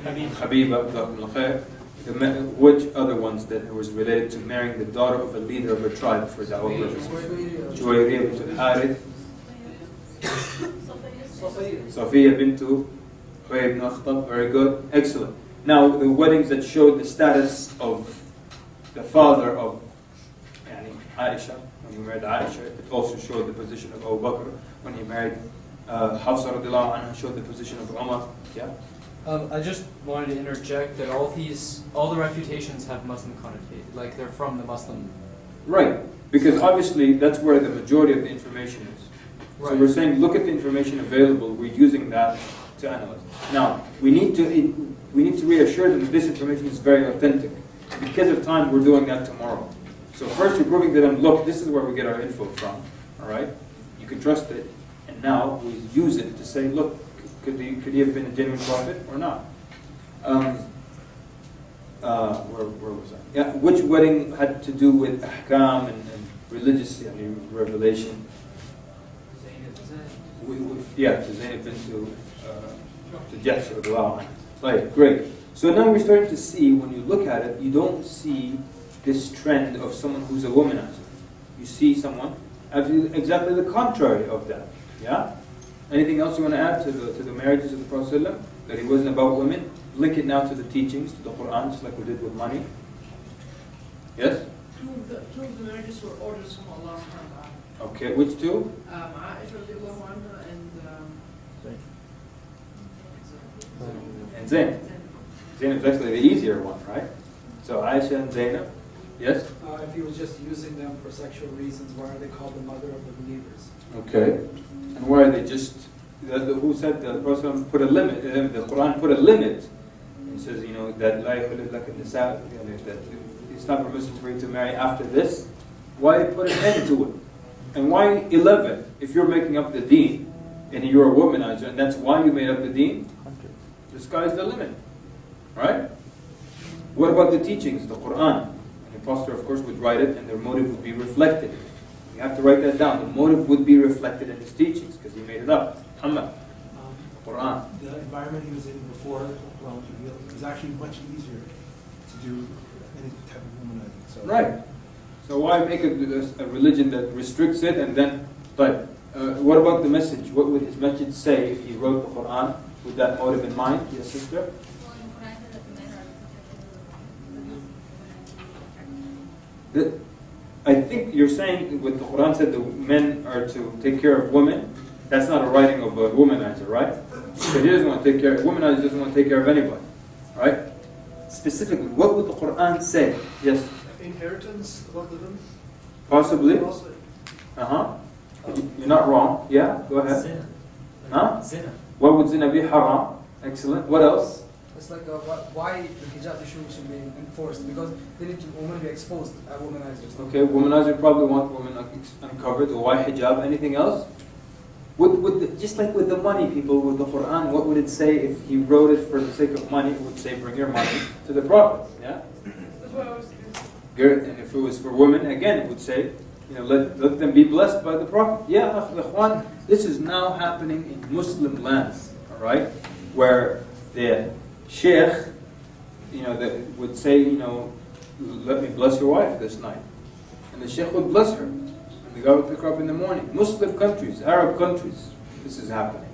S1: Habiba. Which other ones that was related to marrying the daughter of a leader of a tribe for da'wah purposes? Juwayriyah bint al-Harith, Safiya bint Huyay ibn Akhtab. Very good, excellent. Now the weddings that showed the status of the father of Aisha, when he married Aisha, it also showed the position of Abu Bakr. When he married Hafsa radiallahu anha, showed the position of Umar. Yeah.
S18: I just wanted to interject that all the refutations have Muslim connotation, like they're from the Muslim.
S1: Right, because obviously that's where the majority of the information is. So
S18: Right.
S1: we're saying, look at the information available. We're using that to analyze. Now we need to reassure them that this information is very authentic. Because of time, we're doing that tomorrow. So first, we're proving to them, look, this is where we get our info from. All right, you can trust it, and now we use it to say, look, could he have been a genuine prophet or not? Where was I? Yeah, which wedding had to do with ahkam and religious revelation? Yeah, to Zaynab bint to Jahsh radiallahu anha. Right, great. So now we're starting to see, when you look at it, you don't see this trend of someone who's a womanizer. You see someone exactly the contrary of that. Yeah? Anything else you want to add to the marriages of the Prophet ﷺ? That he wasn't about women? Link it now to the teachings, to the Quran, just like we did with money. Yes?
S4: Two of the marriages were orders from Allah subhanahu wa ta'ala.
S1: Okay, which two?
S4: Aisha radiallahu anha
S1: And Zainab. Zainab is actually the easier one, right? So Aisha and Zainab. Yes?
S10: If he was just using them for sexual reasons, why are they called the mother of the believers?
S1: Okay. And why are they just... who said the Prophet put a limit? The Quran put a limit. It says, that la yuhillu laka nisa, that it's not permissible for you to marry after this. Why put an end to it? And why 11? If you're making up the deen, and you're a womanizer, and that's why you made up the deen, the sky's the limit. Right? What about the teachings, the Quran? And the pastor, of course, would write it, and their motive would be reflected. You have to write that down. The motive would be reflected in his teachings, because he made it up. Muhammad. Quran.
S17: The environment he was in before Quran revealed was actually much easier to do any type of womanizing. So.
S1: Right. So why make a religion that restricts it and then... But what about the message? What would his message say if he wrote the Quran with that motive in mind? Yes, sister? I think you're saying what the Quran said, the men are to take care of women. That's not a writing of a womanizer, right? Because he doesn't want to take care of... Womanizer doesn't want to take care of anybody. Right? Specifically, what would the Quran say? Yes?
S4: Inheritance, both of them?
S1: Possibly. Uh-huh. You're not wrong. Yeah, go ahead.
S3: Zina.
S1: Huh?
S3: Zina.
S1: Why would zina be haram? Excellent. What else?
S10: It's like why the hijab issue should be enforced, because they need to women be exposed at womanizers.
S1: Okay, womanizer probably want women uncovered. Why hijab? Anything else? Just like with the money, people, with the Quran, what would it say if he wrote it for the sake of money? It would say, bring your money to the Prophet. Yeah?
S8: That's what I was thinking.
S1: Good. And if it was for women, again, it would say, let them be blessed by the Prophet. Yeah, Ikhwan, this is now happening in Muslim lands, all right? Where the sheikh, that would say, let me bless your wife this night. And the sheikh would bless her. And the guy would pick her up in the morning. Muslim countries, Arab countries, this is happening.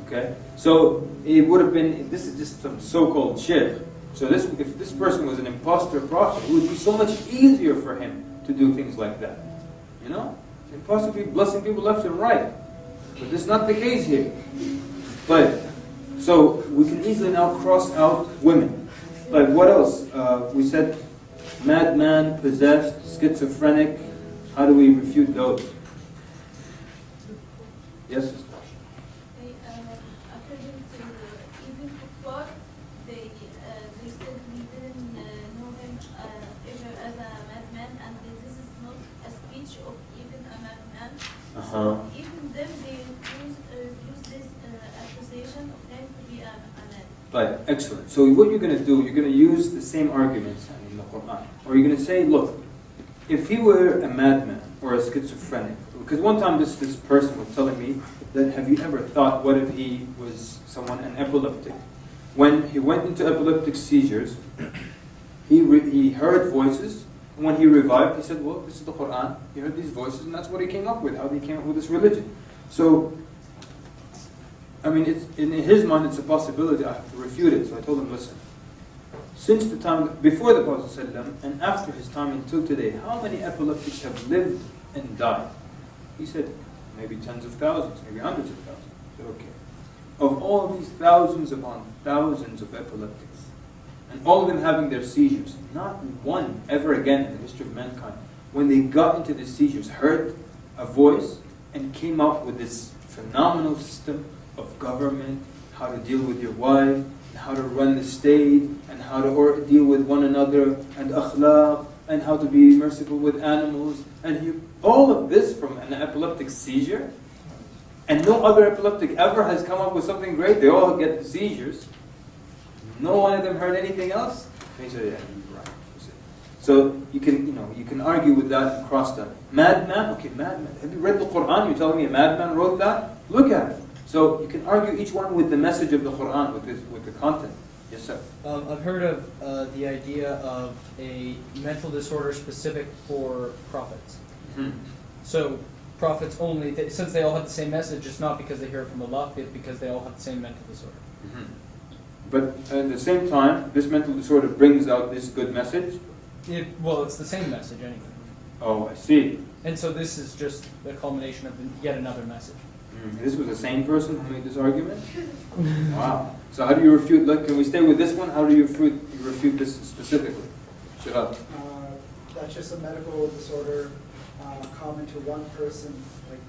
S1: Okay? So it would have been, this is just some so-called sheikh. So if this person was an imposter prophet, it would be so much easier for him to do things like that. And possibly blessing people left and right. But this is not the case here. But so we can easily now cross out women. Like what else? We said madman, possessed, schizophrenic. How do we refute those? Yes?
S11: According to even kuffar, they said we didn't know him ever as a madman, and this is not a speech of even a madman. So even them, they use this accusation of him to be a madman.
S1: Right, excellent. So what you're going to do, you're going to use the same arguments in the Quran. Or you're going to say, look, if he were a madman or a schizophrenic, because one time this person was telling me that, have you ever thought, what if he was an epileptic? When he went into epileptic seizures, he heard voices, and when he revived, he said, well, this is the Quran. He heard these voices, and that's what he came up with, how he came up with this religion. So, I mean, in his mind, it's a possibility. I have to refute it. So I told him, listen, since the time before the Prophet ﷺ and after his time until today, how many epileptics have lived and died? He said, maybe tens of thousands, maybe hundreds of thousands. I said, okay. Of all these thousands upon thousands of epileptics, and all of them having their seizures, not one ever again in the history of mankind, when they got into the seizures, heard a voice and came up with this phenomenal system of government, how to deal with your wife, and how to run the state, and how to deal with one another, and akhlaq, and how to be merciful with animals, and all of this from an epileptic seizure. And no other epileptic ever has come up with something great. They all get the seizures. No one of them heard anything else. And he said, yeah, you're right. So you can argue with that and cross that. Madman, okay, madman. Have you read the Quran? You're telling me a madman wrote that? Look at it. So you can argue each one with the message of the Quran, with the content. Yes, sir.
S18: I've heard of the idea of a mental disorder specific for prophets.
S1: Mm-hmm.
S18: So prophets only, since they all have the same message, it's not because they hear it from Allah, but because they all have the same mental disorder.
S1: Mm-hmm. But at the same time, this mental disorder brings out this good message?
S18: It's the same message anyway.
S1: Oh, I see.
S18: And so this is just the culmination of yet another message.
S1: This was the same person who made this argument? Wow. So how do you refute, can we stay with this one? How do you refute this specifically? Shahada.
S10: That's just a medical disorder common to one person. Like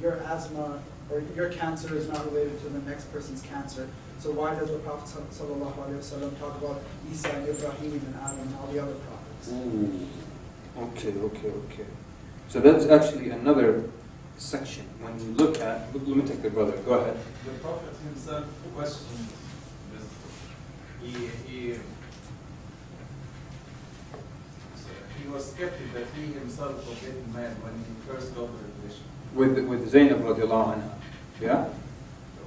S10: your asthma or your cancer is not related to the next person's cancer. So why does the Prophet ﷺ talk about Isa and Ibrahim and Adam and all the other prophets?
S1: Ooh. Okay. So that's actually another section. When you look at, let me take the brother. Go ahead.
S19: The Prophet himself questioned this. He was skeptic that he himself was getting married when he first got the revelation.
S1: With Zainab radiallahu anha. Yeah?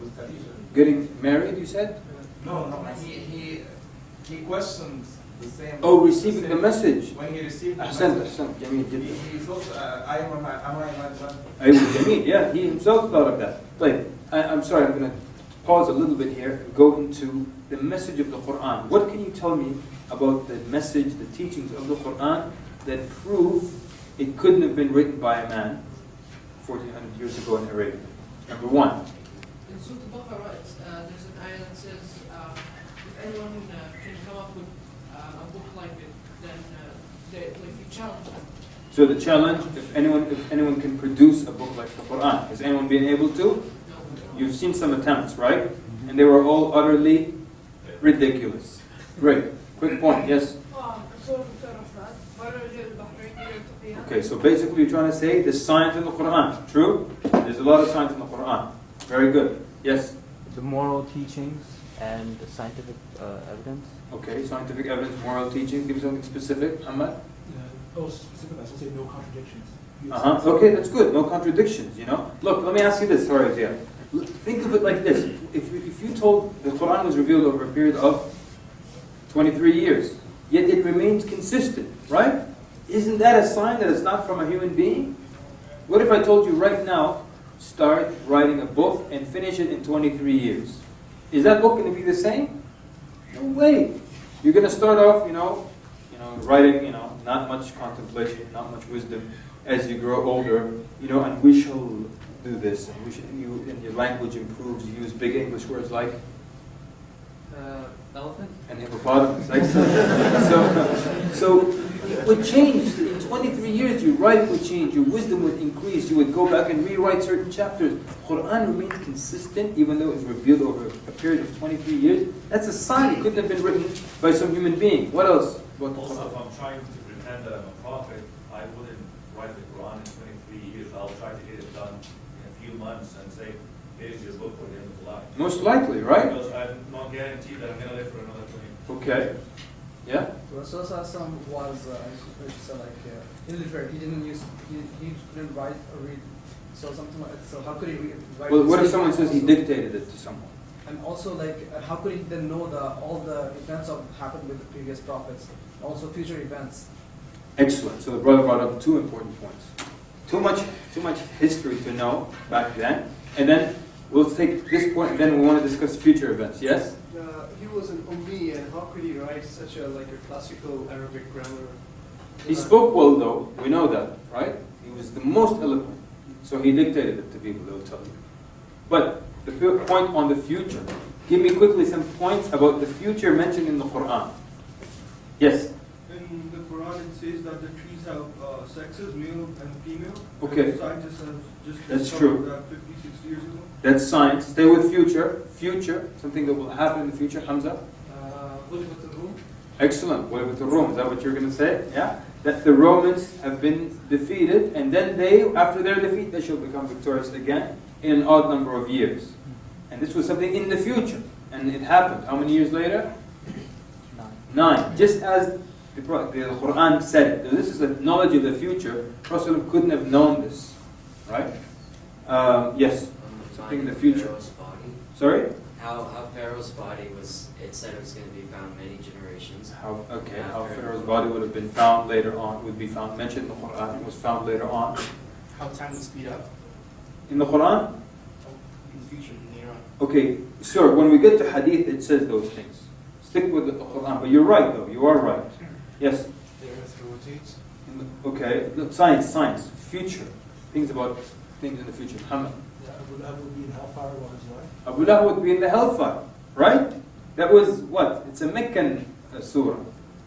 S19: With Khadija.
S1: Getting married, you said?
S19: No. He questioned the same.
S1: Oh, receiving the message.
S19: When he received the
S1: Ahsan,
S19: message. He thought, am I
S1: Jameel, yeah, he himself thought of that. Like, I'm sorry, I'm going to pause a little bit here and go into the message of the Quran. What can you tell me about the message, the teachings of the Quran that prove it couldn't have been written by a man 1400 years ago in Arabia? Number one.
S14: In Surah Al-Baqarah, there's an ayah that says, if anyone can come up with a book like it, then you challenge them.
S1: So the challenge, if anyone can produce a book like the Quran, has anyone been able to?
S14: No.
S1: You've seen some attempts, right? And they were all utterly ridiculous. Great. Quick point, yes? Okay, so basically you're trying to say the science in the Quran. True? There's a lot of science in the Quran. Very good. Yes?
S9: The moral teachings and the scientific evidence.
S1: Okay, scientific evidence, moral teachings. Give me something specific, Ahmad.
S17: Specific, I was going to say no contradictions.
S1: Okay, that's good. No contradictions, Look, let me ask you this. Sorry, Zia. Think of it like this. If you told the Quran was revealed over a period of 23 years, yet it remains consistent, right? Isn't that a sign that it's not from a human being? What if I told you right now, start writing a book and finish it in 23 years? Is that book going to be the same? No way. You're going to start off, writing, not much contemplation, not much wisdom. As you grow older, and we shall do this, and your language improves. You use big English words like
S5: elephant
S1: and hippopotamus. So it would change in 23 years. Your writing would change. Your wisdom would increase. You would go back and rewrite certain chapters. Quran remains consistent, even though it was revealed over a period of 23 years. That's a sign it couldn't have been written by some human being. What else?
S20: Also, if I'm trying to pretend that I'm a prophet, I wouldn't write the Quran in 23 years. I'll try to get it done in a few months and say, here's your book for the end of life.
S1: Most likely, right?
S20: Because I'm not guaranteed that I'm going to live for another 20 years.
S1: Okay. Yeah?
S10: Rasul Sallallahu was, I should say, like illiterate. He didn't use, he couldn't write or read. So something like, so how could he write?
S1: Well, what if someone
S10: also?
S1: says he dictated it to someone?
S10: And also, like, how could he then know all the events of happened with the previous prophets, also future events?
S1: Excellent. So the brother brought up two important points. Too much history to know back then, and then we'll take this point, and then we want to discuss future events. Yes?
S4: He was an Ummi, and how could he write such a classical Arabic grammar?
S1: He spoke well, though. We know that, right? He was the most eloquent. So he dictated it to people, they'll tell you. But the point on the future. Give me quickly some points about the future mentioned in the Quran. Yes?
S4: In the Quran it says that the trees have sexes, male and female.
S1: Okay.
S4: And scientists have just
S1: That's
S4: discovered
S1: true.
S4: that 50, 60 years ago.
S1: That's science. Stay with future. Future, something that will happen in the future. Hamza? Excellent. What with the Rome? Is that what you're going to say? Yeah? That the Romans have been defeated, and then after their defeat, they shall become victorious again in an odd number of years. And this was something in the future. And it happened. How many years later? 9. Just as the Quran said. This is a knowledge of the future. Prophet couldn't have known this. Right? Yes. Something in the future.
S21: Pharaoh's body.
S1: Sorry?
S21: How Pharaoh's body was, it said it was going to be found many generations.
S1: How Pharaoh's body would have been found later on, would be found, mentioned in the Quran, it was found later on.
S4: How time would speed up?
S1: In the Quran?
S4: In the future, later on.
S1: Okay, sir, when we get to Hadith, it says those things. Stick with the Quran. But you're right, though. You are right. Yes?
S7: The earth rotates.
S1: Okay, look, science, future. Things about things in the future. Muhammad.
S17: Abu Lahab would be in hellfire while he's alive.
S1: Abu Lahab would be in the hellfire, right? That was what? It's a Meccan surah.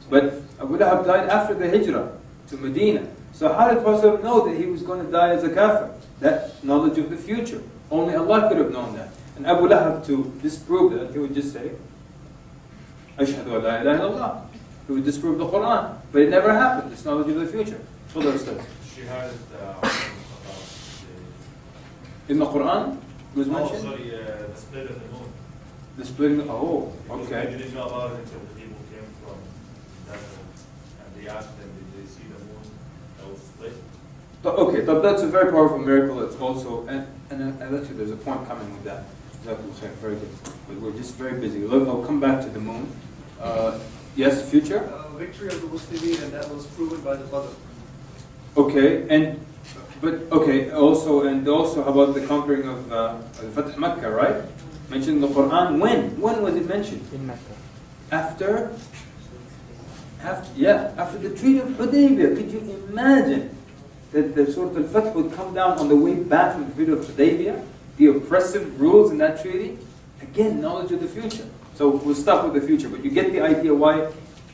S1: But Abu Lahab died after the hijrah to Medina. So how did Prophet know that he was going to die as a kafir? That knowledge of the future. Only Allah could have known that. And Abu Lahab, to disprove that, he would just say, Ashhadu an la ilaha illallah. He would disprove the Quran. But it never happened. It's knowledge of the future. So that's it.
S20: She had
S1: In the Quran, it was mentioned?
S20: sorry, the split of the moon.
S1: The splitting, oh,
S20: Because
S1: okay.
S20: they didn't know about it until the people came from that, and they asked them, did they see the moon that was split?
S1: Okay, that's a very powerful miracle. It's also, and actually there's a point coming with that. Very good. But we're just very busy. Look, I'll come back to the moon. Yes, future?
S4: Victory of the Muslimin, and that was proven by the Badr.
S1: Okay, also how about the conquering of Fath Makkah, right? Mentioned in the Quran. When? When was it mentioned?
S9: In Mecca.
S1: After the Treaty of Hudaybiyah. Could you imagine that the Surah Al-Fath would come down on the way back from the Treaty of Hudaybiyah? The oppressive rules in that treaty? Again, knowledge of the future. So we'll stop with the future, but you get the idea why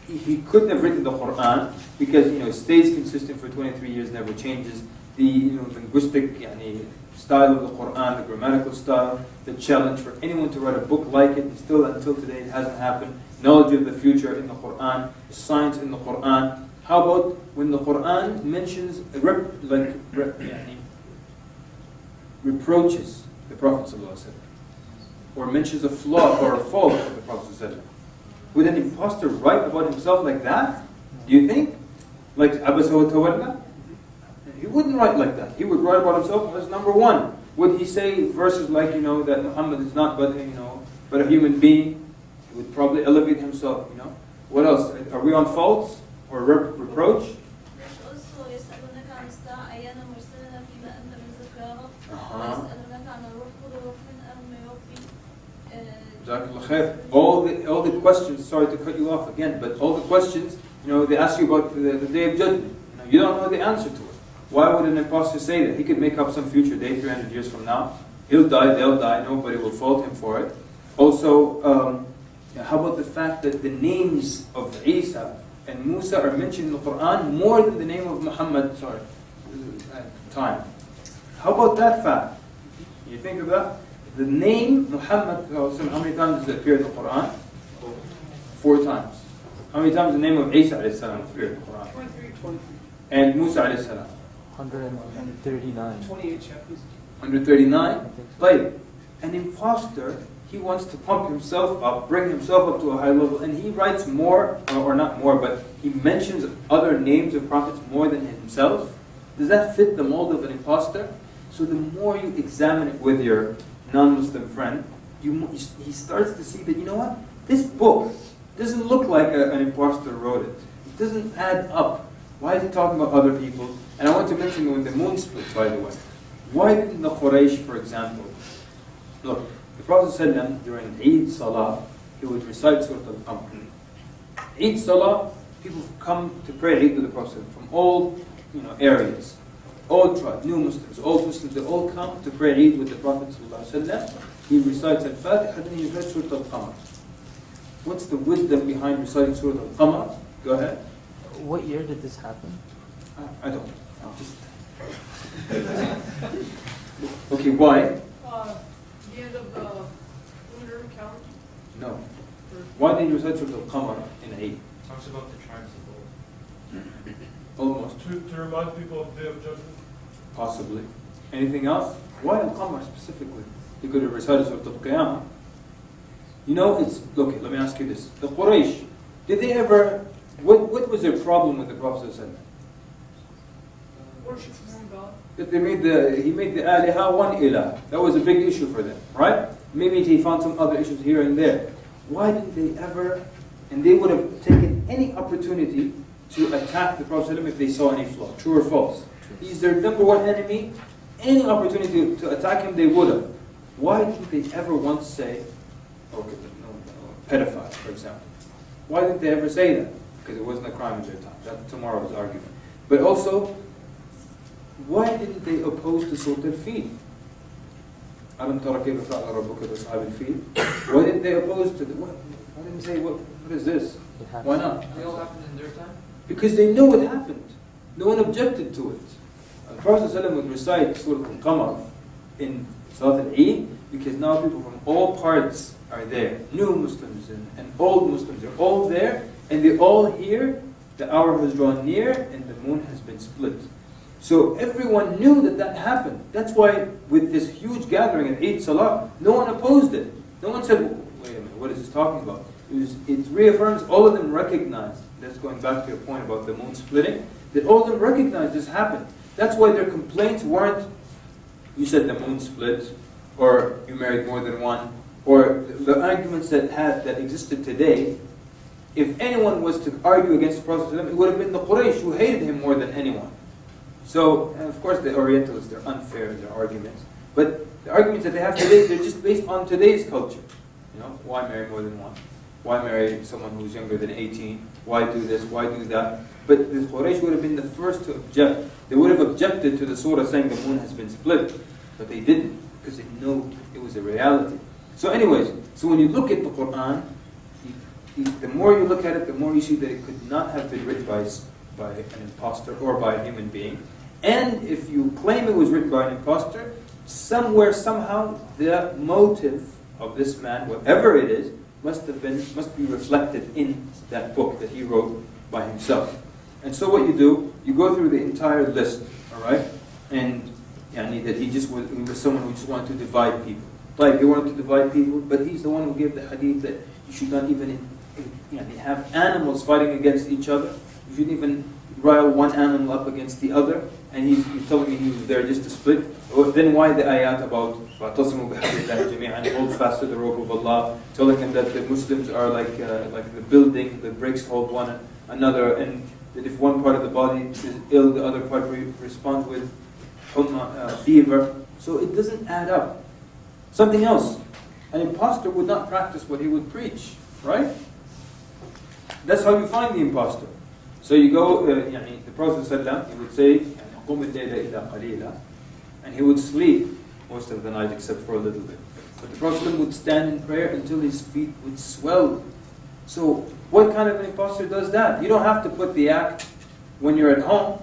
S1: he couldn't have written the Quran, because it stays consistent for 23 years, never changes. The linguistic style of the Quran, the grammatical style, the challenge for anyone to write a book like it, and still until today it hasn't happened. Knowledge of the future in the Quran, science in the Quran. How about when the Quran mentions reproaches the Prophet ﷺ, or mentions a flaw or a fault of the Prophet ﷺ? Would an imposter write about himself like that? Do you think? Like Abasa wa Tawalla? He wouldn't write like that. He would write about himself as number one. Would he say verses like, that Muhammad is not but a human being? He would probably elevate himself, What else? Are we on faults or reproach?
S11: Also يسألونك عن الساعة أيان مرسلها فيما أنت من ذكراها ويسألونك عن الروح قل الروح من أمر ربي.
S1: All the questions, sorry to cut you off again, but all the questions, they ask you about the day of judgment. You don't know the answer to it. Why would an imposter say that? He could make up some future day 300 years from now. He'll die, they'll die, nobody will fault him for it. Also, how about the fact that the names of Isa and Musa are mentioned in the Quran more than the name of Muhammad, time. How about that fact? You think of that? The name Muhammad, how many times does it appear in the Quran? 4 times. How many times the name of Isa appeared in the Quran?
S4: 23.
S1: And Musa alayhi salam?
S9: 139.
S4: 28 chapters.
S1: 139? Like, an imposter he wants to pump himself up, bring himself up to a high level, and he writes more, or not more, but he mentions other names of prophets more than himself. Does that fit the mold of an imposter? So the more you examine it with your non-Muslim friend, he starts to see that, you know what? This book doesn't look like an imposter wrote it. It doesn't add up. Why is he talking about other people? And I want to mention when the moon split, by the way. Why didn't the Quraysh, for example, look, the Prophet ﷺ, during Eid Salah, he would recite Surah Al-Qamar. Eid Salah, people come to pray Eid with the Prophet from all areas. All tribes, new Muslims, old Muslims, they all come to pray Eid with the Prophet ﷺ. He recites Al-Fatiha, then he recites Surah Al-Qamar. What's the wisdom behind reciting Surah Al-Qamar? Go ahead.
S9: What year did this happen?
S1: I don't. Okay, why?
S8: The end of the lunar calendar.
S1: No. Why did you recite Surah Al-Qamar in Eid?
S7: Talks about the tribes of old.
S1: Almost.
S15: To remind people of the Day of Judgment.
S1: Possibly. Anything else? Why Al-Qamar specifically? You could have recited Surah Al-Qiyamah. Okay, let me ask you this. The Quraysh, did they ever, what was their problem with the Prophet ﷺ?
S8: Worship one God.
S1: That he made the aliha one ilah. That was a big issue for them, right? Maybe he found some other issues here and there. Why didn't they ever, and they would have taken any opportunity to attack the Prophet ﷺ if they saw any flaw, true or false? He's their number one enemy. Any opportunity to attack him, they would have. Why didn't they ever once say, pedophile, for example? Why didn't they ever say that? Because it wasn't a crime in their time. That's tomorrow's argument. But also, why didn't they oppose the Surah Al-Fil? أَلَمْ تَرَ كَيْفَ فَعَلَ رَبُّكَ بِأَصْحَابِ الْفِيلِ? Why didn't they oppose to the... Why didn't they say, what is this? Why not?
S5: They all happened in their time?
S1: Because they knew what happened. No one objected to it. The Prophet ﷺ would recite Surah Al-Qamar in Salat al-Eid because now people from all parts are there. New Muslims and old Muslims are all there, and they all hear the hour has drawn near and the moon has been split. So everyone knew that happened. That's why with this huge gathering at Eid Salah, no one opposed it. No one said, wait a minute, what is this talking about? It reaffirms, all of them recognized, that's going back to your point about the moon splitting, that all of them recognized this happened. That's why their complaints weren't, you said the moon split, or you married more than one, or the arguments that existed today. If anyone was to argue against the Prophet, it would have been the Quraysh who hated him more than anyone. So, and of course the Orientalists, they're unfair in their arguments. But the arguments that they have today, they're just based on today's culture. Why marry more than one? Why marry someone who's younger than 18? Why do this? Why do that? But the Quraysh would have been the first to object. They would have objected to the surah saying the moon has been split. But they didn't, because they knew it was a reality. So anyways, so when you look at the Quran, the more you look at it, the more you see that it could not have been written by an imposter or by a human being. And if you claim it was written by an imposter, somewhere, somehow, the motive of this man, whatever it is, must be reflected in that book that he wrote by himself. And so what you do, you go through the entire list, all right? And that he was someone who just wanted to divide people. Like he wanted to divide people, but he's the one who gave the hadith that you should not even have animals fighting against each other. You shouldn't even rile one animal up against the other. And he's telling me he was there just to split. Then why the ayat about وَاعْتَصِمُوا بِحَبْلِ اللَّهِ جَمِيعًا, hold fast to the rope of Allah, telling him that the Muslims are like the building, the bricks hold one another, and that if one part of the body is ill, the other part responds with fever. So it doesn't add up. Something else. An imposter would not practice what he would preach, right? That's how you find the imposter. So you go, the Prophet ﷺ, he would say, قُمِ اللَّيْلَ إِلَّا قَلِيلًا, and he would sleep most of the night except for a little bit. But the Prophet ﷺ would stand in prayer until his feet would swell. So what kind of an imposter does that? You don't have to put the act when you're at home,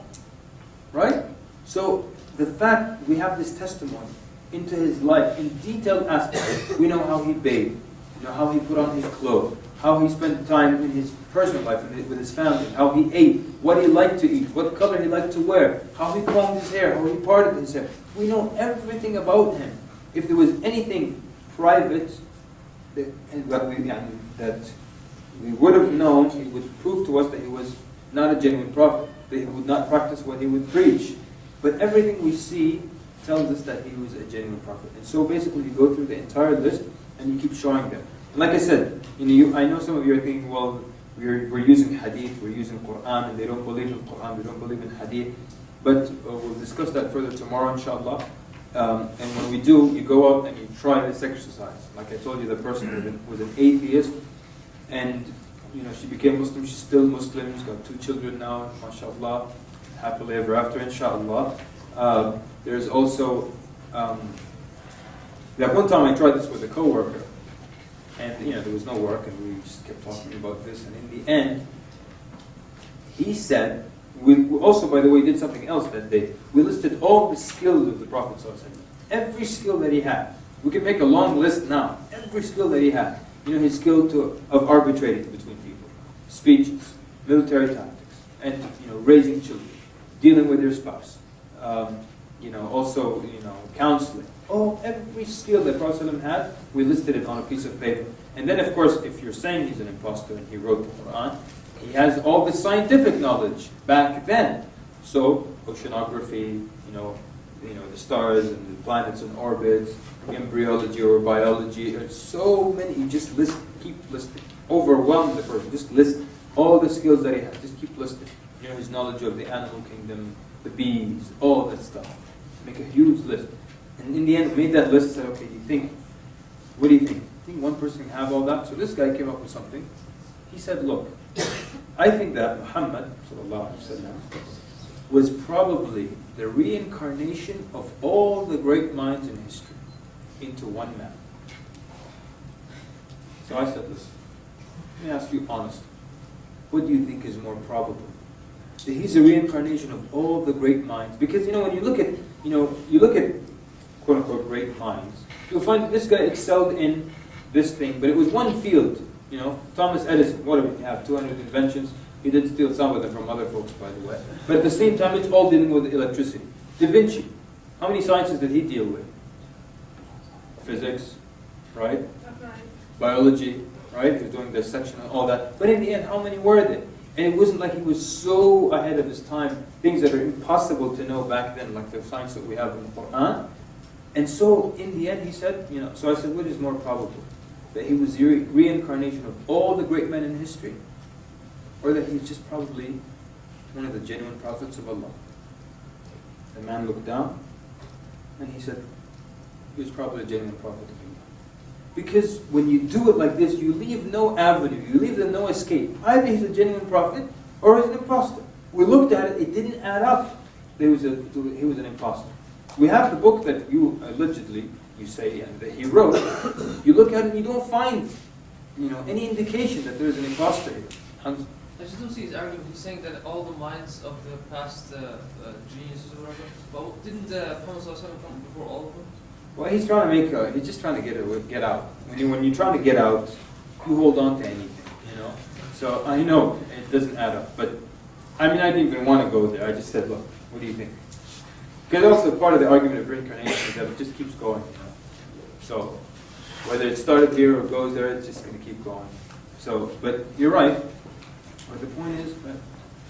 S1: right? So the fact we have this testimony into his life in detailed aspects. We know how he bathed, how he put on his clothes, how he spent time in his personal life with his family, how he ate, what he liked to eat, what color he liked to wear, how he combed his hair, how he parted his hair. We know everything about him. If there was anything private, that we would have known, he would prove to us that he was not a genuine prophet, that he would not practice what he would preach. But everything we see tells us that he was a genuine prophet. And so basically you go through the entire list and you keep showing them. And like I said, I know some of you are thinking, well, we're using hadith, we're using Quran, and they don't believe in Quran, they don't believe in hadith. But we'll discuss that further tomorrow, inshallah. And when we do, you go out and you try this exercise. Like I told you, the person was an atheist, and she became Muslim. She's still Muslim. She's got 2 children now, mashallah, happily ever after, inshallah. There's also that one time I tried this with a coworker, and there was no work, and we just kept talking about this. And in the end, he said. We also, by the way, did something else that day. We listed all the skills of the Prophet ﷺ. Every skill that he had. We can make a long list now. Every skill that he had. His skill of arbitrating between people, speeches, military tactics, and raising children, dealing with your spouse, also counseling. Every skill that Prophet ﷺ had, we listed it on a piece of paper. And then, of course, if you're saying he's an imposter and he wrote the Quran, he has all the scientific knowledge back then. So oceanography, the stars and the planets in orbit, embryology or biology. There's so many. You just keep listing. Overwhelm the person. Just list all the skills that he has. Just keep listing. His knowledge of the animal kingdom, the bees, all that stuff. Make a huge list. And in the end, we made that list and said, okay, what do you think? You think one person can have all that? So this guy came up with something. He said, look, I think that Muhammad ﷺ was probably the reincarnation of all the great minds in history into one man. So I said, listen, let me ask you honestly, what do you think is more probable? That he's a reincarnation of all the great minds? Because when you look at quote unquote great minds, you'll find that this guy excelled in this thing, but it was one field. Thomas Edison, what did he have? 200 inventions. He did steal some of them from other folks, by the way. But at the same time, it's all dealing with electricity. Da Vinci, how many sciences did he deal with? Physics, right? Biology, right? He was doing dissection and all that. But in the end, how many were there? And it wasn't like he was so ahead of his time, things that are impossible to know back then, like the science that we have in the Quran. And so, in the end, he said, so I said, what is more probable? That he was the reincarnation of all the great men in history, or that he's just probably one of the genuine prophets of Allah. The man looked down, and he said, he was probably a genuine prophet of Allah. Because when you do it like this, you leave no avenue, you leave them no escape. Either he's a genuine prophet, or he's an imposter. We looked at it, it didn't add up. He was an imposter. We have the book that you allegedly, you say, that he wrote. You look at it and you don't find, any indication that there is an imposter here.
S5: I just don't see his argument. He's saying that all the minds of the past geniuses or whatever. But didn't Muhammad come before all of them?
S1: Well, he's trying to make. He's just trying to get out. When you're trying to get out, you hold on to anything. So I know it doesn't add up. But I didn't even want to go there. I just said, look, what do you think? Because also part of the argument of reincarnation is that it just keeps going. So whether it started here or goes there, it's just going to keep going. So, but you're right. But the point is,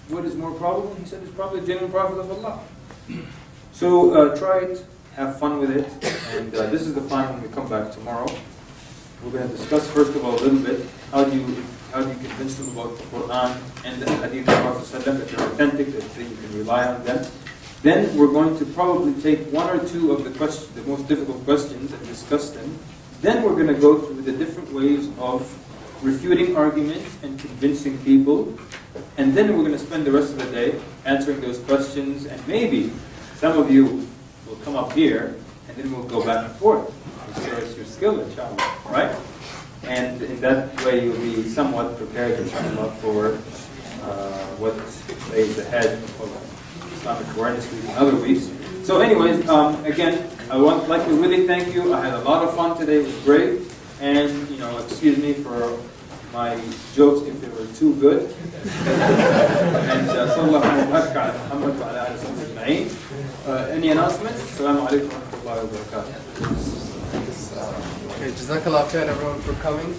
S1: what is more probable? He said it's probably a genuine prophet of Allah. So try it, have fun with it, and this is the plan when we come back tomorrow. We're going to discuss first of all a little bit how do you convince them about the Quran and the Hadith of the Prophet that they're authentic, that you can rely on them. Then we're going to probably take one or two of the most difficult questions and discuss them. Then we're going to go through the different ways of refuting arguments and convincing people. And then we're going to spend the rest of the day answering those questions. And maybe some of you will come up here, and then we'll go back and forth. And show us your skill, inshallah, right? And in that way, you'll be somewhat prepared, inshallah, for what lays ahead of Islamic Awareness Week and other weeks. So anyways, again, I would like to really thank you. I had a lot of fun today. It was great. And, excuse me for my jokes if they were too good. And sallallahu alayhi wa sallam. Any announcements? Assalamu alaikum wa rahmatullahi wa barakatuh.
S2: Okay, Jazakallah khair everyone for coming.